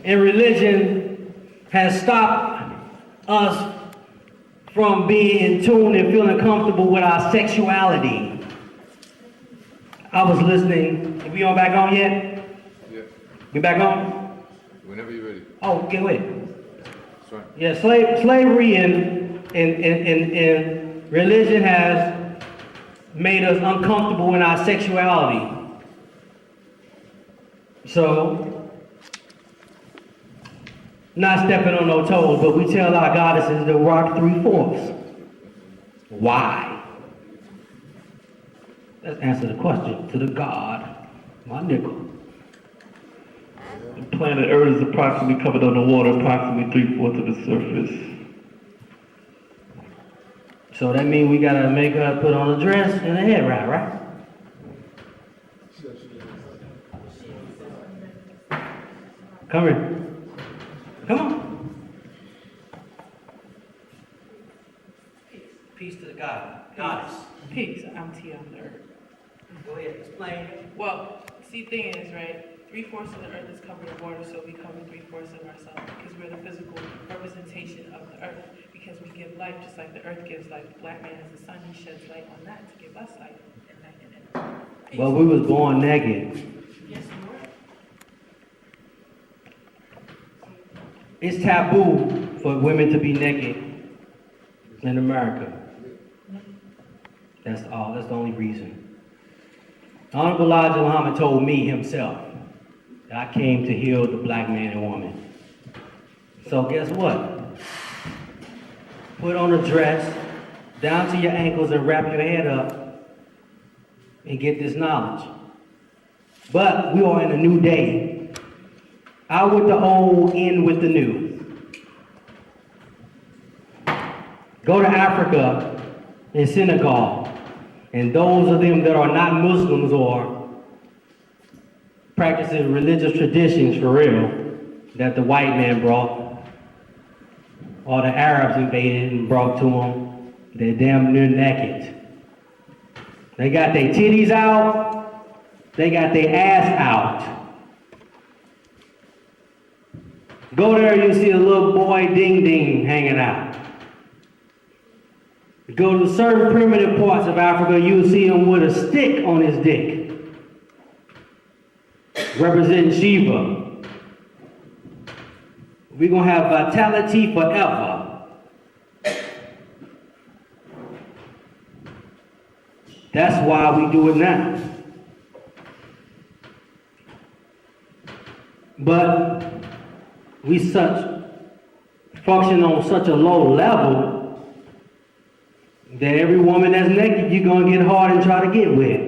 and religion has stopped us from being in tune and feeling comfortable with our sexuality. I was listening. We on back on yet? Yeah. We back on? Whenever you're ready. Oh, get with. That's right. Yeah, slavery and religion has made us uncomfortable in our sexuality. So, not stepping on no toes, but we tell our goddesses to rock 3/4. Why? Let's answer the question to the God, my nigga. The planet Earth is approximately covered underwater, approximately 3/4 of the surface. So that means we gotta make her put on a dress and a head wrap, right? Come here. Come on. Peace to the God. Goddess. Peace, I'm Tia on the earth. Go ahead, explain. Well, see, thing is, right, 3/4 of the earth is covered in water, so we cover 3/4 of ourselves, because we're the physical representation of the earth, because we give life just like the earth gives life. The black man is the sun, he sheds light on that to give us life. And Well, we was born naked. yes, you were. It's taboo for women to be naked in America. That's all. That's the only reason. Honorable Elijah Muhammad told me himself that I came to heal the black man and woman. So guess what? Put on a dress down to your ankles and wrap your head up and get this knowledge. But we are in a new day. Out with the old, in with the new. Go to Africa and Senegal, and those of them that are not Muslims or practicing religious traditions for real that the white man brought, or the Arabs invaded and brought to them, they're damn near naked. They got their titties out, they got their ass out. Go there, you see a little boy ding-ding hanging out. Go to certain primitive parts of Africa, you'll see him with a stick on his dick, representing Shiva. We're going to have vitality forever. That's why we do it now. But we function on such a low level that every woman that's naked, you're going to get hard and try to get with.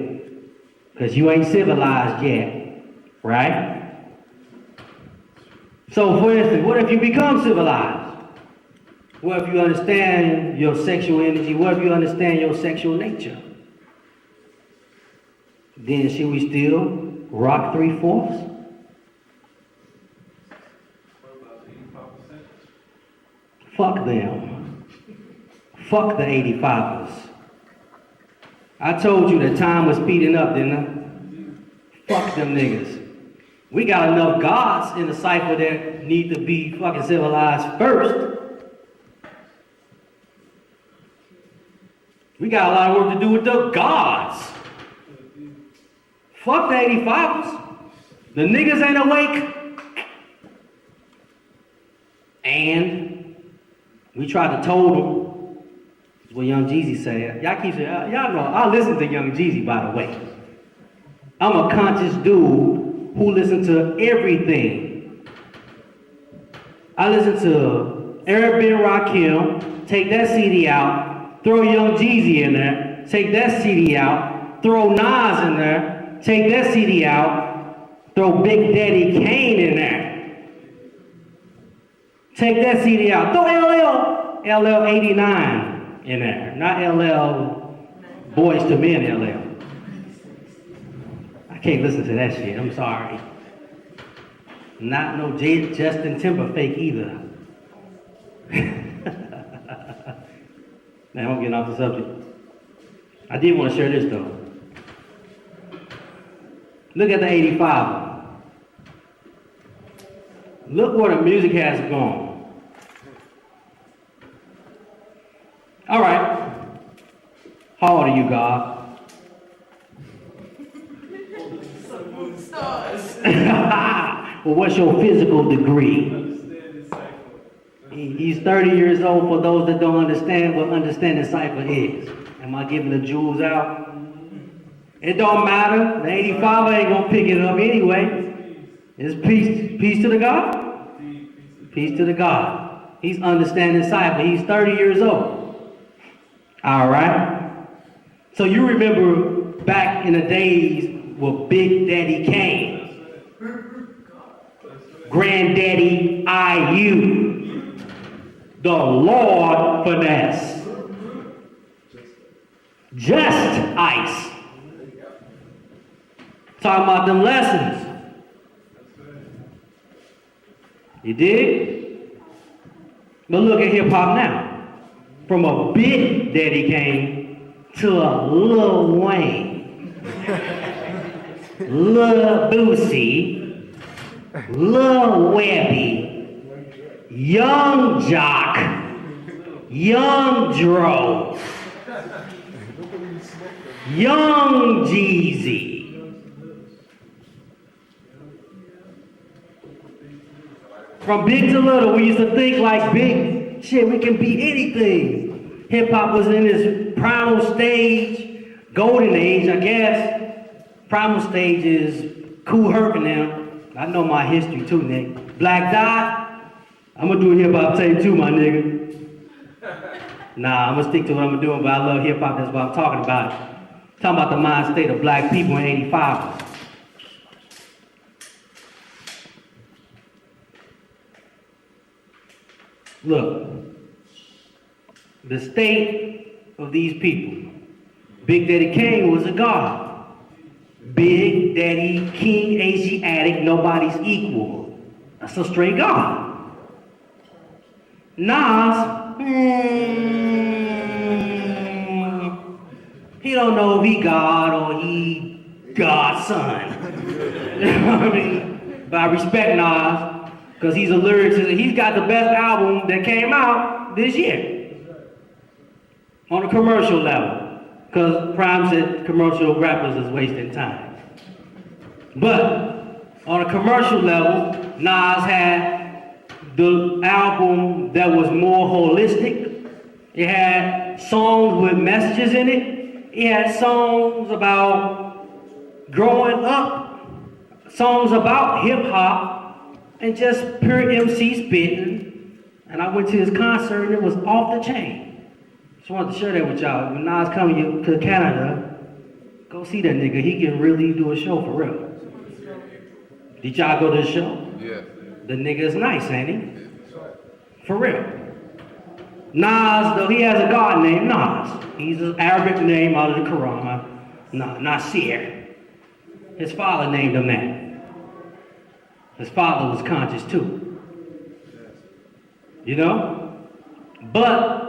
Because you ain't civilized yet, right? So for instance, what if you become civilized? What if you understand your sexual energy? What if you understand your sexual nature? Then should we still rock 3/4? Fuck them. Fuck the 85ers. I told you that time was speeding up, didn't I? Fuck them niggas. We got enough gods in the cipher that need to be fucking civilized first. We got a lot of work to do with the gods. Fuck the 85ers. The niggas ain't awake. And we tried to told them, that's what Young Jeezy said. Y'all keep saying, y'all know, I listen to Young Jeezy, by the way. I'm a conscious dude who listens to everything. I listen to Eric Ben Rakim, take that CD out, throw Young Jeezy in there, take that CD out, throw Nas in there, take that CD out, throw Big Daddy Kane in there. Take that CD out, throw LL 89 in there, not LL Boys to Men LL. I can't listen to that shit, I'm sorry. Not no Justin Timberlake either. Now I'm getting off the subject. I did want to share this though. Look at the 85. Look where the music has gone. All right. How old are you, God? Well, what's your physical degree? He's 30 years old for those that don't understand what understanding cipher is. Am I giving the jewels out? It don't matter. The 85 ain't gonna pick it up anyway. It's peace to the God. Peace to the God. He's understanding cipher. He's 30 years old. All right. So you remember back in the days with Big Daddy Kane, Granddaddy IU, the Lord Finesse, Just Ice. Talking about them lessons. You dig? But look at hip hop now. From a Big Daddy Kane to a Lil Wayne, Lil Boosie, Lil Webby, Young Jock, Young Dro, Young Jeezy. From big to little, we used to think like big shit, we can be anything. Hip hop was in its primal stage, golden age, I guess. Primal stage is Kool Herc and them. I know my history too, Nick. Black Dot, I'm gonna do a hip hop tape too, my nigga. Nah, I'm gonna stick to what I'm doing, but I love hip hop, that's what I'm talking about. Talking about the mind state of black people in 85. Look, the state of these people. Big Daddy Kane was a god. Big Daddy King Asiatic, nobody's equal. That's a straight god. Nas, he don't know if he God or he God's son. You know what I mean? But I respect Nas. Because he's a lyricist, he's got the best album that came out this year. On a commercial level. Because Prime said commercial rappers is wasting time. But on a commercial level, Nas had the album that was more holistic. It had songs with messages in it. It had songs about growing up, songs about hip hop, and just pure MC spitting. And I went to his concert and it was off the chain. Just wanted to share that with y'all. When Nas coming to Canada, go see that nigga. He can really do a show for real. Did y'all go to the show? Yeah. The nigga is nice, ain't he? For real. Nas, though, he has a god named Nas. He's an Arabic name out of the Quran. Nasir. His father named him that. His father was conscious too. You know? But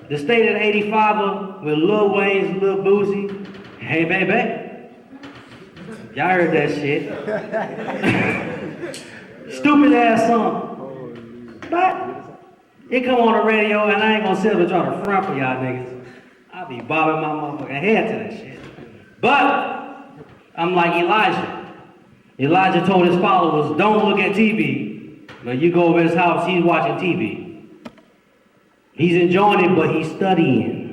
the state of the 85er with Lil Wayne's Lil Boosie, hey baby. Y'all heard that shit. Stupid ass song. But it come on the radio and I ain't gonna sit up and try to front for y'all niggas. I'll be bobbing my motherfucking head to that shit. But I'm like Elijah. Elijah told his followers, don't look at TV. But you go over his house, he's watching TV. He's enjoying it, but he's studying.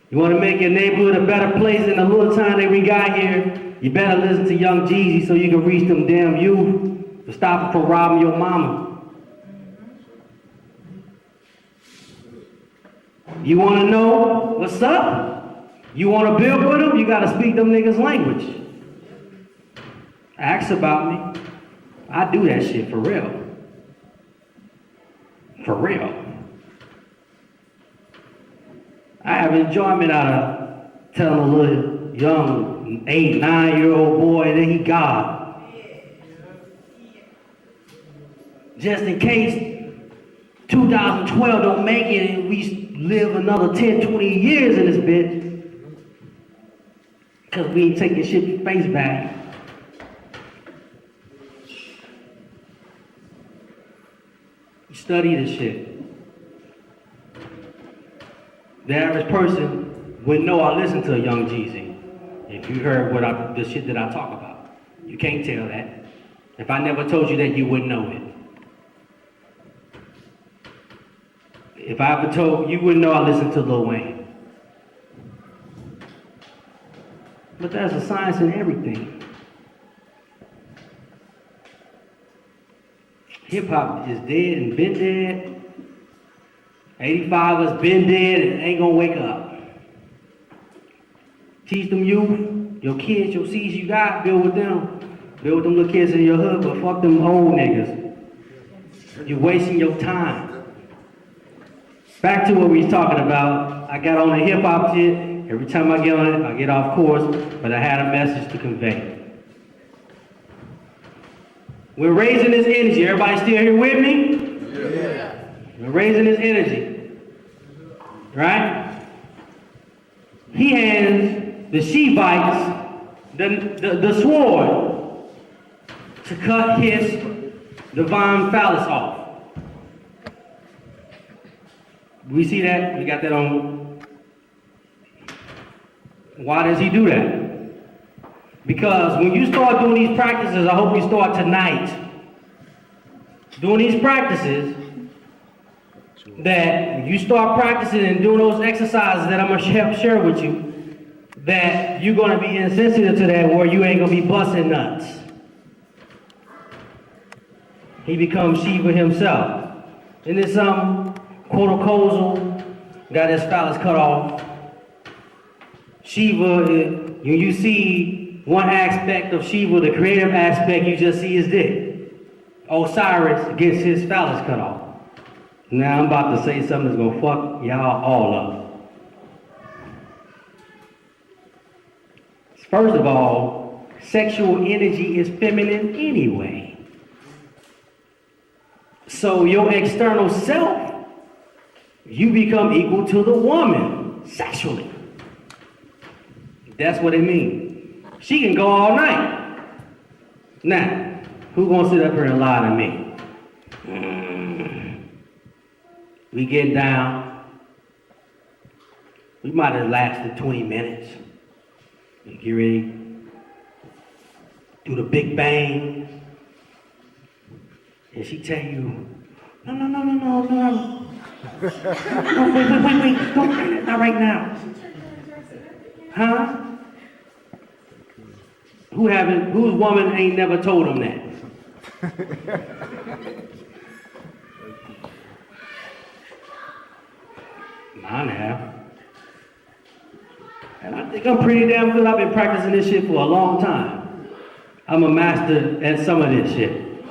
You want to make your neighborhood a better place in the little time that we got here, you better listen to Young Jeezy so you can reach them damn youth to stop them from robbing your mama. You want to know what's up? You want to build with them? You got to speak them niggas' language. Ask about me. I do that shit for real. For real. I have enjoyment out of telling a little young 8, 9-year-old boy that he God. Just in case 2012 don't make it and we live another 10, 20 years in this bitch. Because we ain't taking shit face value. You study this shit. The average person wouldn't know I listen to a Young Jeezy if you heard the shit that I talk about. You can't tell that. If I never told you that, you wouldn't know it. If I ever told you, wouldn't know I listen to Lil Wayne. But there's a science in everything. Hip hop is dead and been dead. 85 has been dead and ain't gonna wake up. Teach them youth, your kids, your seeds you got, build with them. Build with them little kids in your hood, but fuck them old niggas. You're wasting your time. Back to what we was talking about. I got on the hip hop shit. Every time I get on it, I get off course, but I had a message to convey. We're raising this energy. Everybody still here with me? Yeah. We're raising this energy. Right? He hands the Shevites the sword to cut his divine phallus off. We see that? We got that on. Why does he do that? Because when you start doing these practices, I hope you start tonight, doing these practices, that you start practicing and doing those exercises that I'm going to share with you, that you're going to be insensitive to that where you ain't going to be busting nuts. He becomes Shiva himself. And there's some quote-unquote got his phallus cut off. Shiva, when you see one aspect of Shiva, the creative aspect, you just see his dick. Osiris gets his phallus cut off. Now I'm about to say something that's gonna fuck y'all all up. First of all, sexual energy is feminine anyway. So your external self, you become equal to the woman sexually. That's what it means. She can go all night. Now, who gonna sit up here and lie to me? We get down. We might have lasted 20 minutes. You get ready. Do the big bang. And she tell you, no. No, wait. Don't, not right now. Huh? Whose woman ain't never told him that? Mine have. And I think I'm pretty damn good. I've been practicing this shit for a long time. I'm a master at some of this shit.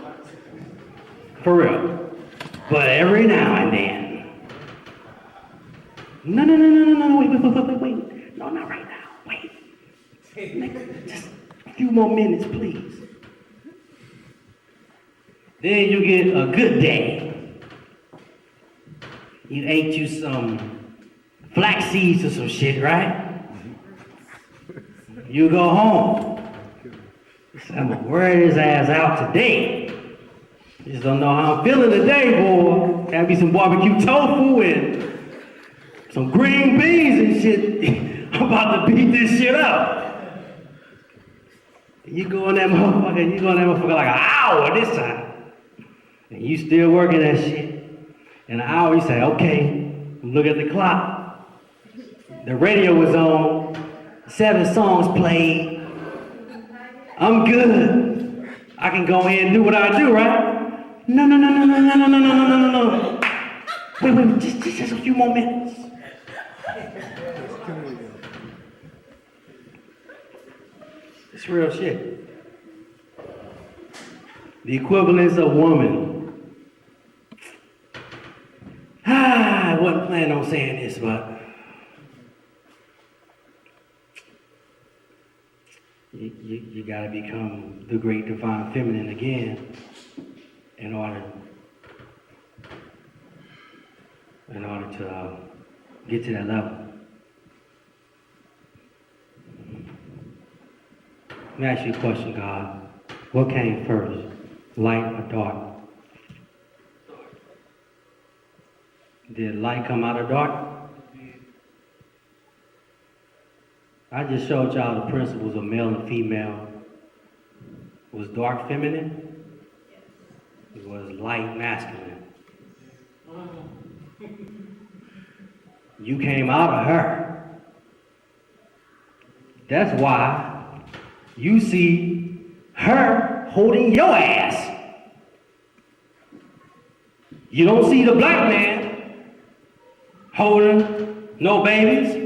For real. But every now and then. No, wait. No, not right now. Wait. Just a few more minutes, please. Then you get a good day. You ate you some flax seeds or some shit, right? You go home. You say, I'm gonna wear his ass out today. You just don't know how I'm feeling today, boy. Have me some barbecue tofu and some green beans and shit. I'm about to beat this shit up. You go in that motherfucker like an hour this time. And you still working that shit. In an hour, you say, okay, look at the clock. The radio was on, 7 songs played. I'm good. I can go ahead and do what I do, right? No. Wait, just a few more minutes. It's real shit. The equivalence of woman. I wasn't planning on saying this, but you gotta become the great divine feminine again in order to get to that level. Let me ask you a question, God. What came first, light or dark? Did light come out of dark? I just showed y'all the principles of male and female. Was dark feminine? It was light masculine. You came out of her. That's why you see her holding your ass. You don't see the black man holding no babies.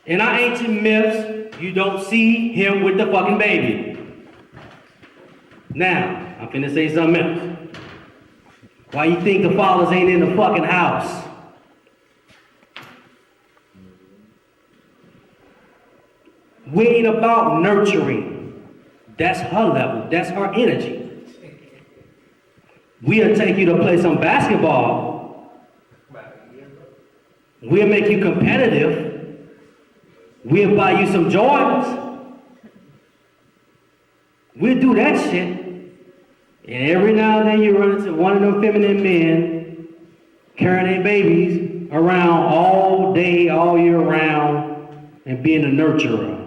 In our ancient myths, you don't see him with the fucking baby. Now, I'm finna say something else. Why you think the fathers ain't in the fucking house? We ain't about nurturing. That's her level. That's her energy. We'll take you to play some basketball. We'll make you competitive. We'll buy you some Jordans. We'll do that shit. And every now and then you run into one of them feminine men carrying their babies around all day, all year round, and being a nurturer.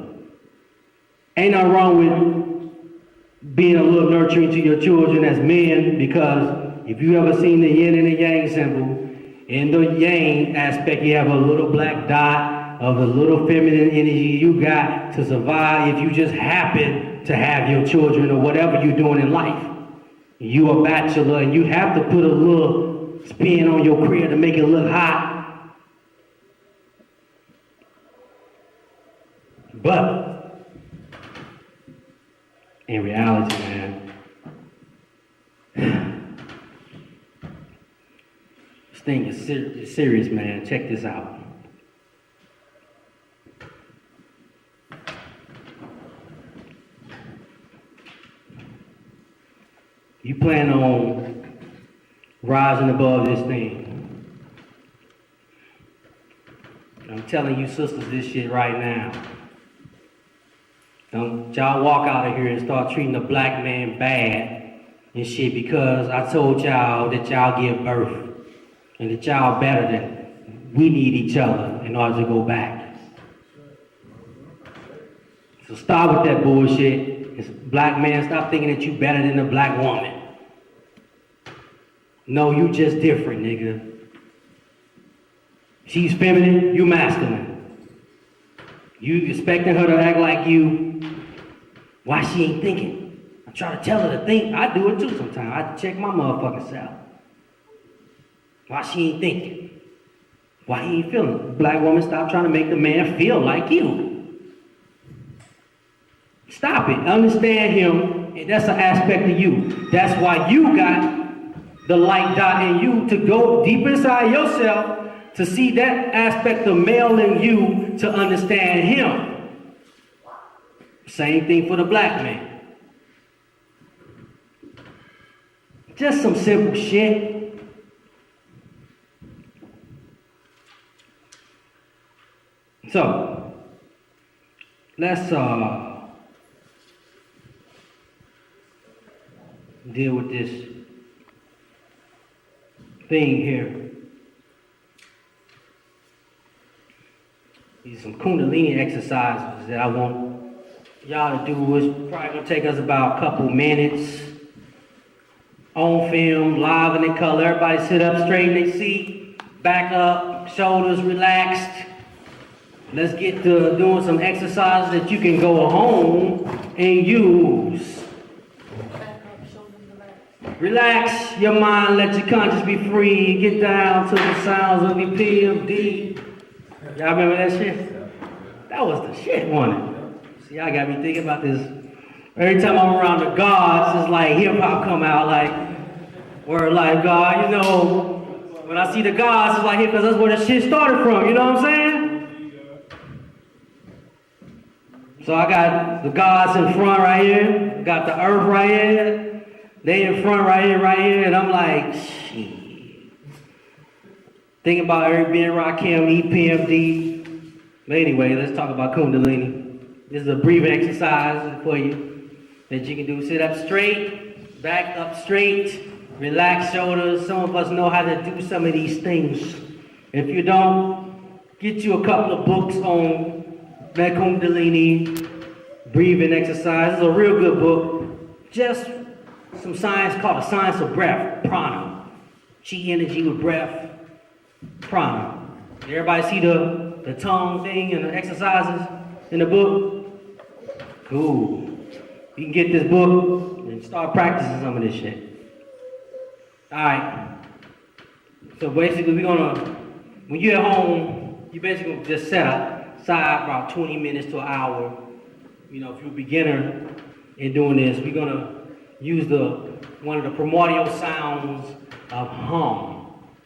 Ain't nothing wrong with being a little nurturing to your children as men, because if you ever seen the yin and the yang symbol, in the yang aspect, you have a little black dot of the little feminine energy you got to survive if you just happen to have your children or whatever you're doing in life. You a bachelor and you have to put a little spin on your career to make it look hot. But in reality, man, this thing is serious, man. Check this out. You plan on rising above this thing. I'm telling you sisters this shit right now. Don't y'all walk out of here and start treating a black man bad and shit because I told y'all that y'all give birth and that y'all better than we need each other in order to go back. So stop with that bullshit. It's black man, stop thinking that you better than a black woman. No, you just different, nigga. She's feminine, you masculine. You expecting her to act like you. Why she ain't thinking? I try to tell her to think. I do it too sometimes. I check my motherfucking self. Why she ain't thinking? Why he ain't feeling? Black woman, stop trying to make the man feel like you. Stop it. Understand him. And that's an aspect of you. That's why you got the light dot in you to go deep inside yourself to see that aspect of male in you to understand him. Same thing for the black man. Just some simple shit. So, let's deal with this thing here. These some Kundalini exercises that I want y'all to do. It's probably gonna take us about a couple minutes. On film, live and in color. Everybody sit up straight in their seat, back up, shoulders relaxed. Let's get to doing some exercises that you can go home and use. Relax your mind, let your conscience be free. Get down to the sounds of EPMD. Y'all remember that shit? That was the shit, wasn't it? See, y'all got me thinking about this. Every time I'm around the gods, it's like hip hop come out, like, word like God, you know. When I see the gods, it's like hip, because that's where the shit started from, you know what I'm saying? So I got the gods in front right here, got the earth right here, they in front right here, and I'm like, shit. Thinking about Airbnb, Rakim, EPMD. But anyway, let's talk about Kundalini. This is a breathing exercise for you that you can do. Sit up straight, back up straight, relax shoulders. Some of us know how to do some of these things. If you don't, get you a couple of books on that Kundalini breathing exercise. It's a real good book. Just some science called the science of breath, prana. Chi energy with breath, prana. Everybody see the tongue thing and the exercises in the book? Cool. You can get this book and start practicing some of this shit. Alright. So basically when you're at home, you basically gonna just set aside about 20 minutes to an hour. You know, if you're a beginner in doing this, we're gonna use one of the primordial sounds of hum.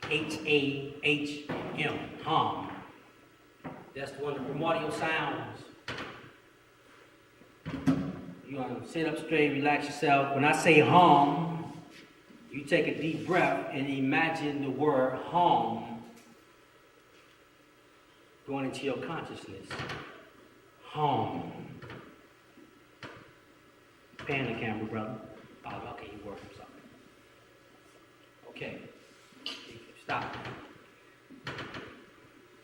H-A-H-M, hum. That's one of the primordial sounds. You're gonna sit up straight, relax yourself. When I say hum, you take a deep breath and imagine the word hum going into your consciousness. Hum. Pan the camera, brother. Oh, okay, you work something. Okay. Stop.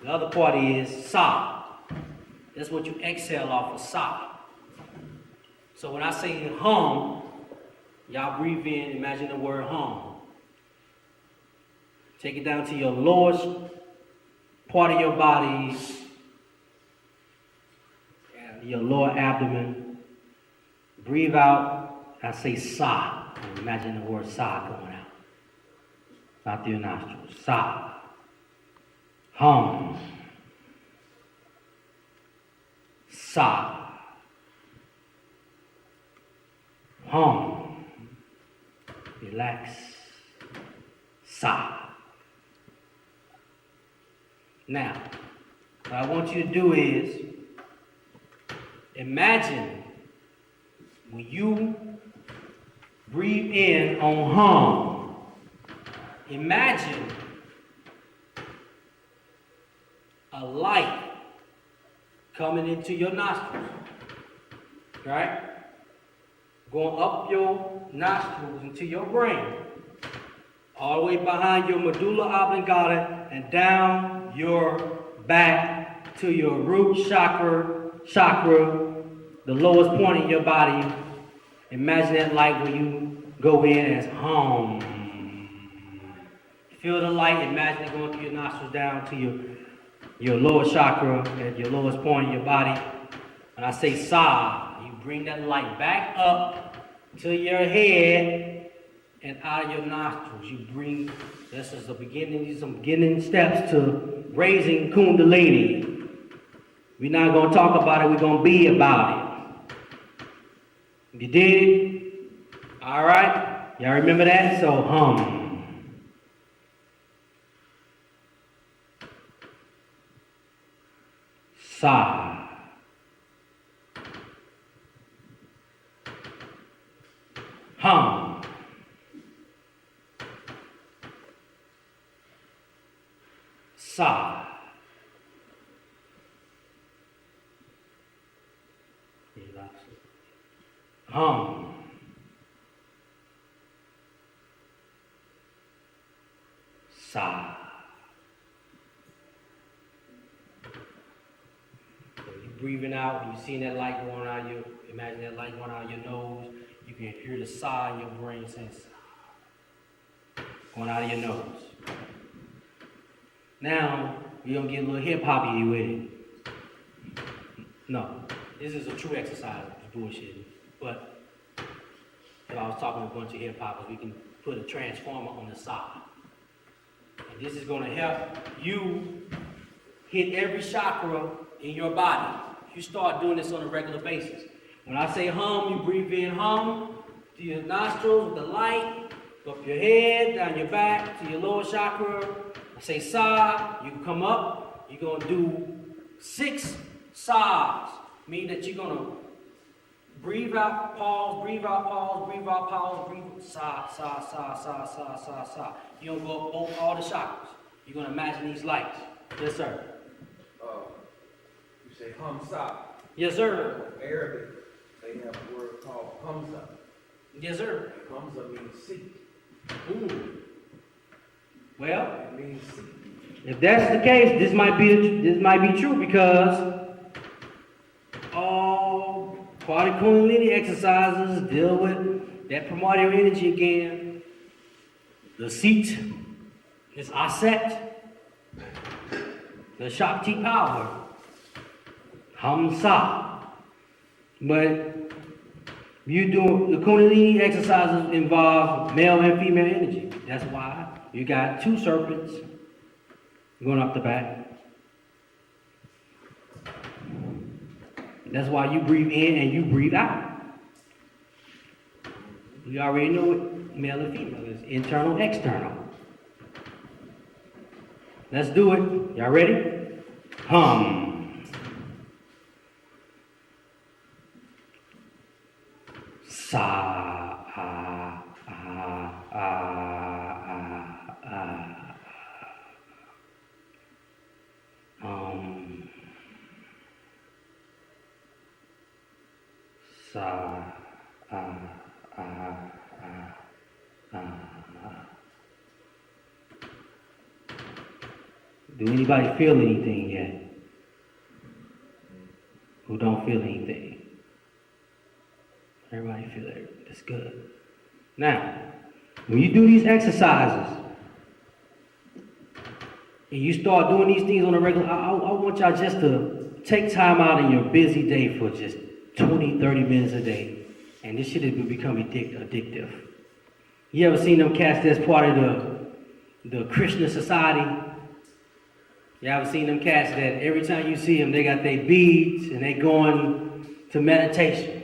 The other part is sa. That's what you exhale off of sa. So when I say hum, y'all breathe in, imagine the word hum. Take it down to your lowest part of your body, your lower abdomen. Breathe out, I say sa. And imagine the word sa going out. Out through your nostrils. Sa. Hum. Sa. Hum. Relax. Sa. Now, what I want you to do is imagine when you breathe in on hum, imagine a light coming into your nostrils, right? Going up your nostrils into your brain, all the way behind your medulla oblongata and down your back to your root chakra, the lowest point in your body. Imagine that light when you go in as hum. Feel the light, imagine it going through your nostrils down to your lower chakra at your lowest point in your body. When I say sa, you bring that light back up to your head and out of your nostrils. You bring, this is the beginning, these are some beginning steps to raising Kundalini. We're not going to talk about it, we're going to be about it. You did? All right? Y'all remember that? So hum. Sa. Hum. Sa. Hum. Sa. So you're breathing out, and you're seeing that light going out your, imagine that light going out your nose. You can hear the sigh in your brain saying sigh, going out of your nose. Now, you're going to get a little hip-hoppy with it. No, this is a true exercise. It's bullshit. But if I was talking to a bunch of hip-hoppers, we can put a transformer on the side. And this is going to help you hit every chakra in your body. You start doing this on a regular basis. When I say hum, you breathe in hum to your nostrils with the light, up your head, down your back to your lower chakra. I say sa, you can come up, you're going to do 6 sa's, meaning that you're going to breathe out, pause, breathe out, pause, breathe out, pause, breathe, sa, sa, sa, sa, sa, sa, sa. You're going to go over all the chakras. You're going to imagine these lights. Yes, sir. You say hamsa. Yes, sir. Arabic, they have a word called hamza. Yes, sir. Hamza means seek. Ooh. Well, It means seek. if that's the case, this might be true because all aquatic kundalini exercises deal with that primordial energy again. The seat is Aset, the Shakti power, Hamsa. But you do the kundalini exercises involve male and female energy. That's why you got 2 serpents going up the back. That's why you breathe in and you breathe out. We already know what male and female is. Internal, external. Let's do it. Y'all ready? Hum. Sa. Ah. Ah. Ah. Ah. Ah. Sa. Ah. Ah. Ah. Ah. Do anybody feel anything yet? Who don't feel anything? Everybody feel it. That's good. Now, when you do these exercises, and you start doing these things on a regular, I want y'all just to take time out in your busy day for just 20, 30 minutes a day. And this shit will become addictive. You ever seen them cats that's part of the Krishna society? You ever seen them cats that every time you see them, they got their beads and they going to meditation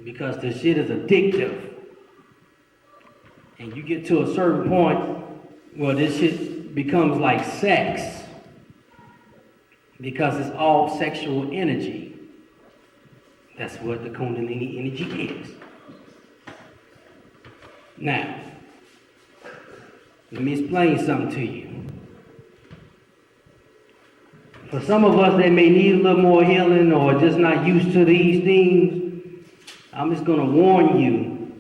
because the shit is addictive. And you get to a certain point where this shit becomes like sex because it's all sexual energy. That's what the Kundalini energy is. Now, let me explain something to you. For some of us that may need a little more healing or just not used to these things, I'm just going to warn you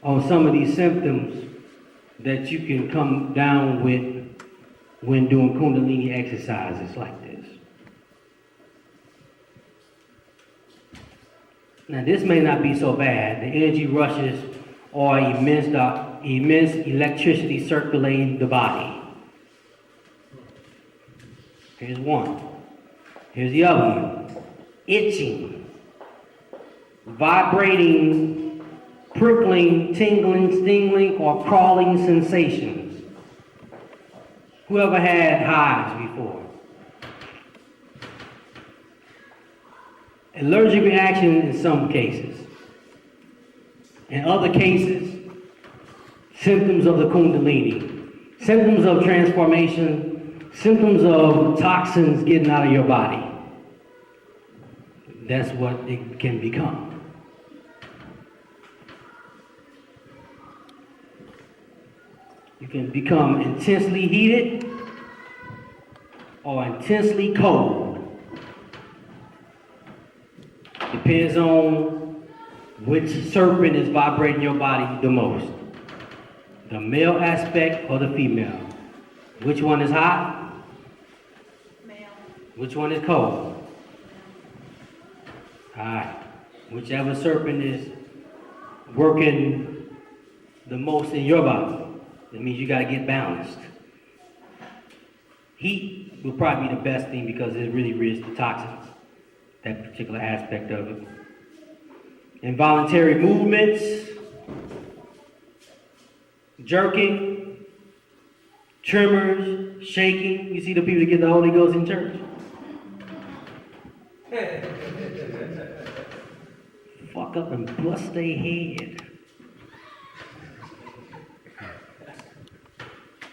on some of these symptoms that you can come down with when doing Kundalini exercises like this. Now, this may not be so bad. The energy rushes or immense electricity circulating the body. Here's one. Here's the other one. Itching, vibrating, prickling, tingling, stingling, or crawling sensations. Whoever had hives before? Allergic reaction in some cases. In other cases, symptoms of the Kundalini, symptoms of transformation, symptoms of toxins getting out of your body. That's what it can become. You can become intensely heated or intensely cold, Depends on which serpent is vibrating your body the most. The male aspect or the female. Which one is hot? Male. Which one is cold? Alright. Whichever serpent is working the most in your body, that means you gotta get balanced. Heat will probably be the best thing because it really rids the toxins, that particular aspect of it. Involuntary movements, jerking, tremors, shaking. You see the people that get the Holy Ghost in church? Fuck up and bust their head.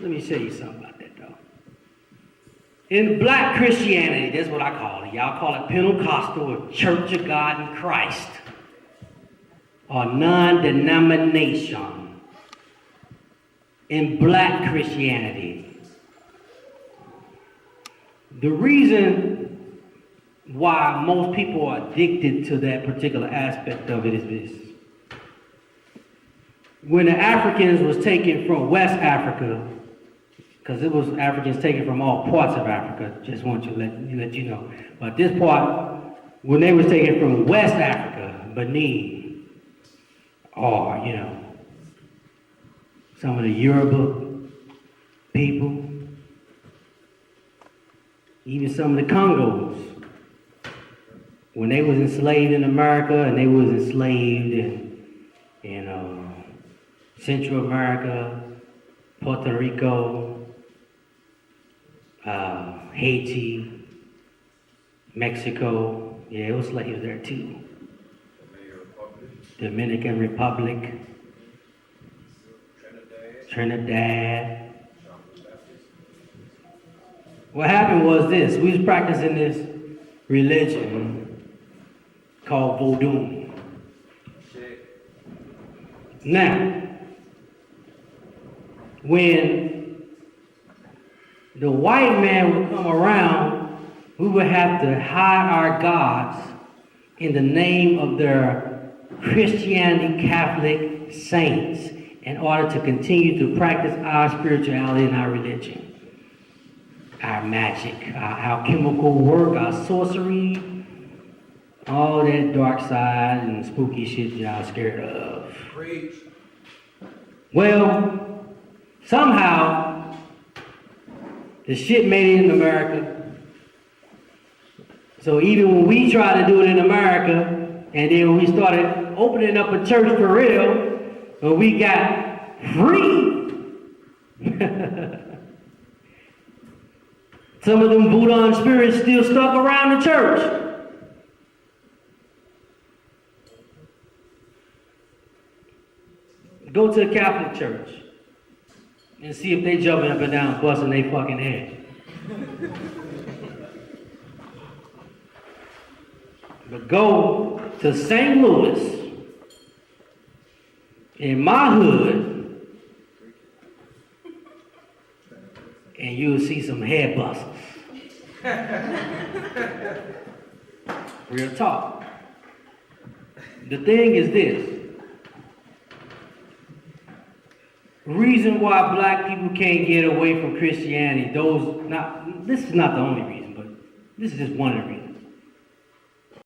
Let me show you something about that though. In black Christianity, that's what I call it. Y'all call it Pentecostal or Church of God in Christ. Or non-denomination. In black Christianity. The reason why most people are addicted to that particular aspect of it is this. When the Africans was taken from West Africa, because it was Africans taken from all parts of Africa, just want to let you know. But this part, when they was taken from West Africa, Benin, or, you know, some of the Yoruba people, even some of the Congos, when they was enslaved in America and they was enslaved in Central America, Puerto Rico, Haiti, Mexico, yeah, it was slaves there too. Dominican Republic, Trinidad. What happened was this, we was practicing this religion called voodoo. Now, when the white man would come around, we would have to hide our gods in the name of their Christianity Catholic saints in order to continue to practice our spirituality and our religion. Our magic, our alchemical work, our sorcery, all that dark side and spooky shit y'all scared of. Preach. Well, somehow, the shit made it in America. So even when we tried to do it in America, and then when we started opening up a church for real, when we got free, some of them voodoo spirits still stuck around the church. Go to a Catholic church and see if they jumping up and down, busting their fucking head. But go to St. Louis, in my hood, and you'll see some head busters. Real talk. The thing is this. Reason why black people can't get away from Christianity, this is not the only reason, but this is just one of the reasons.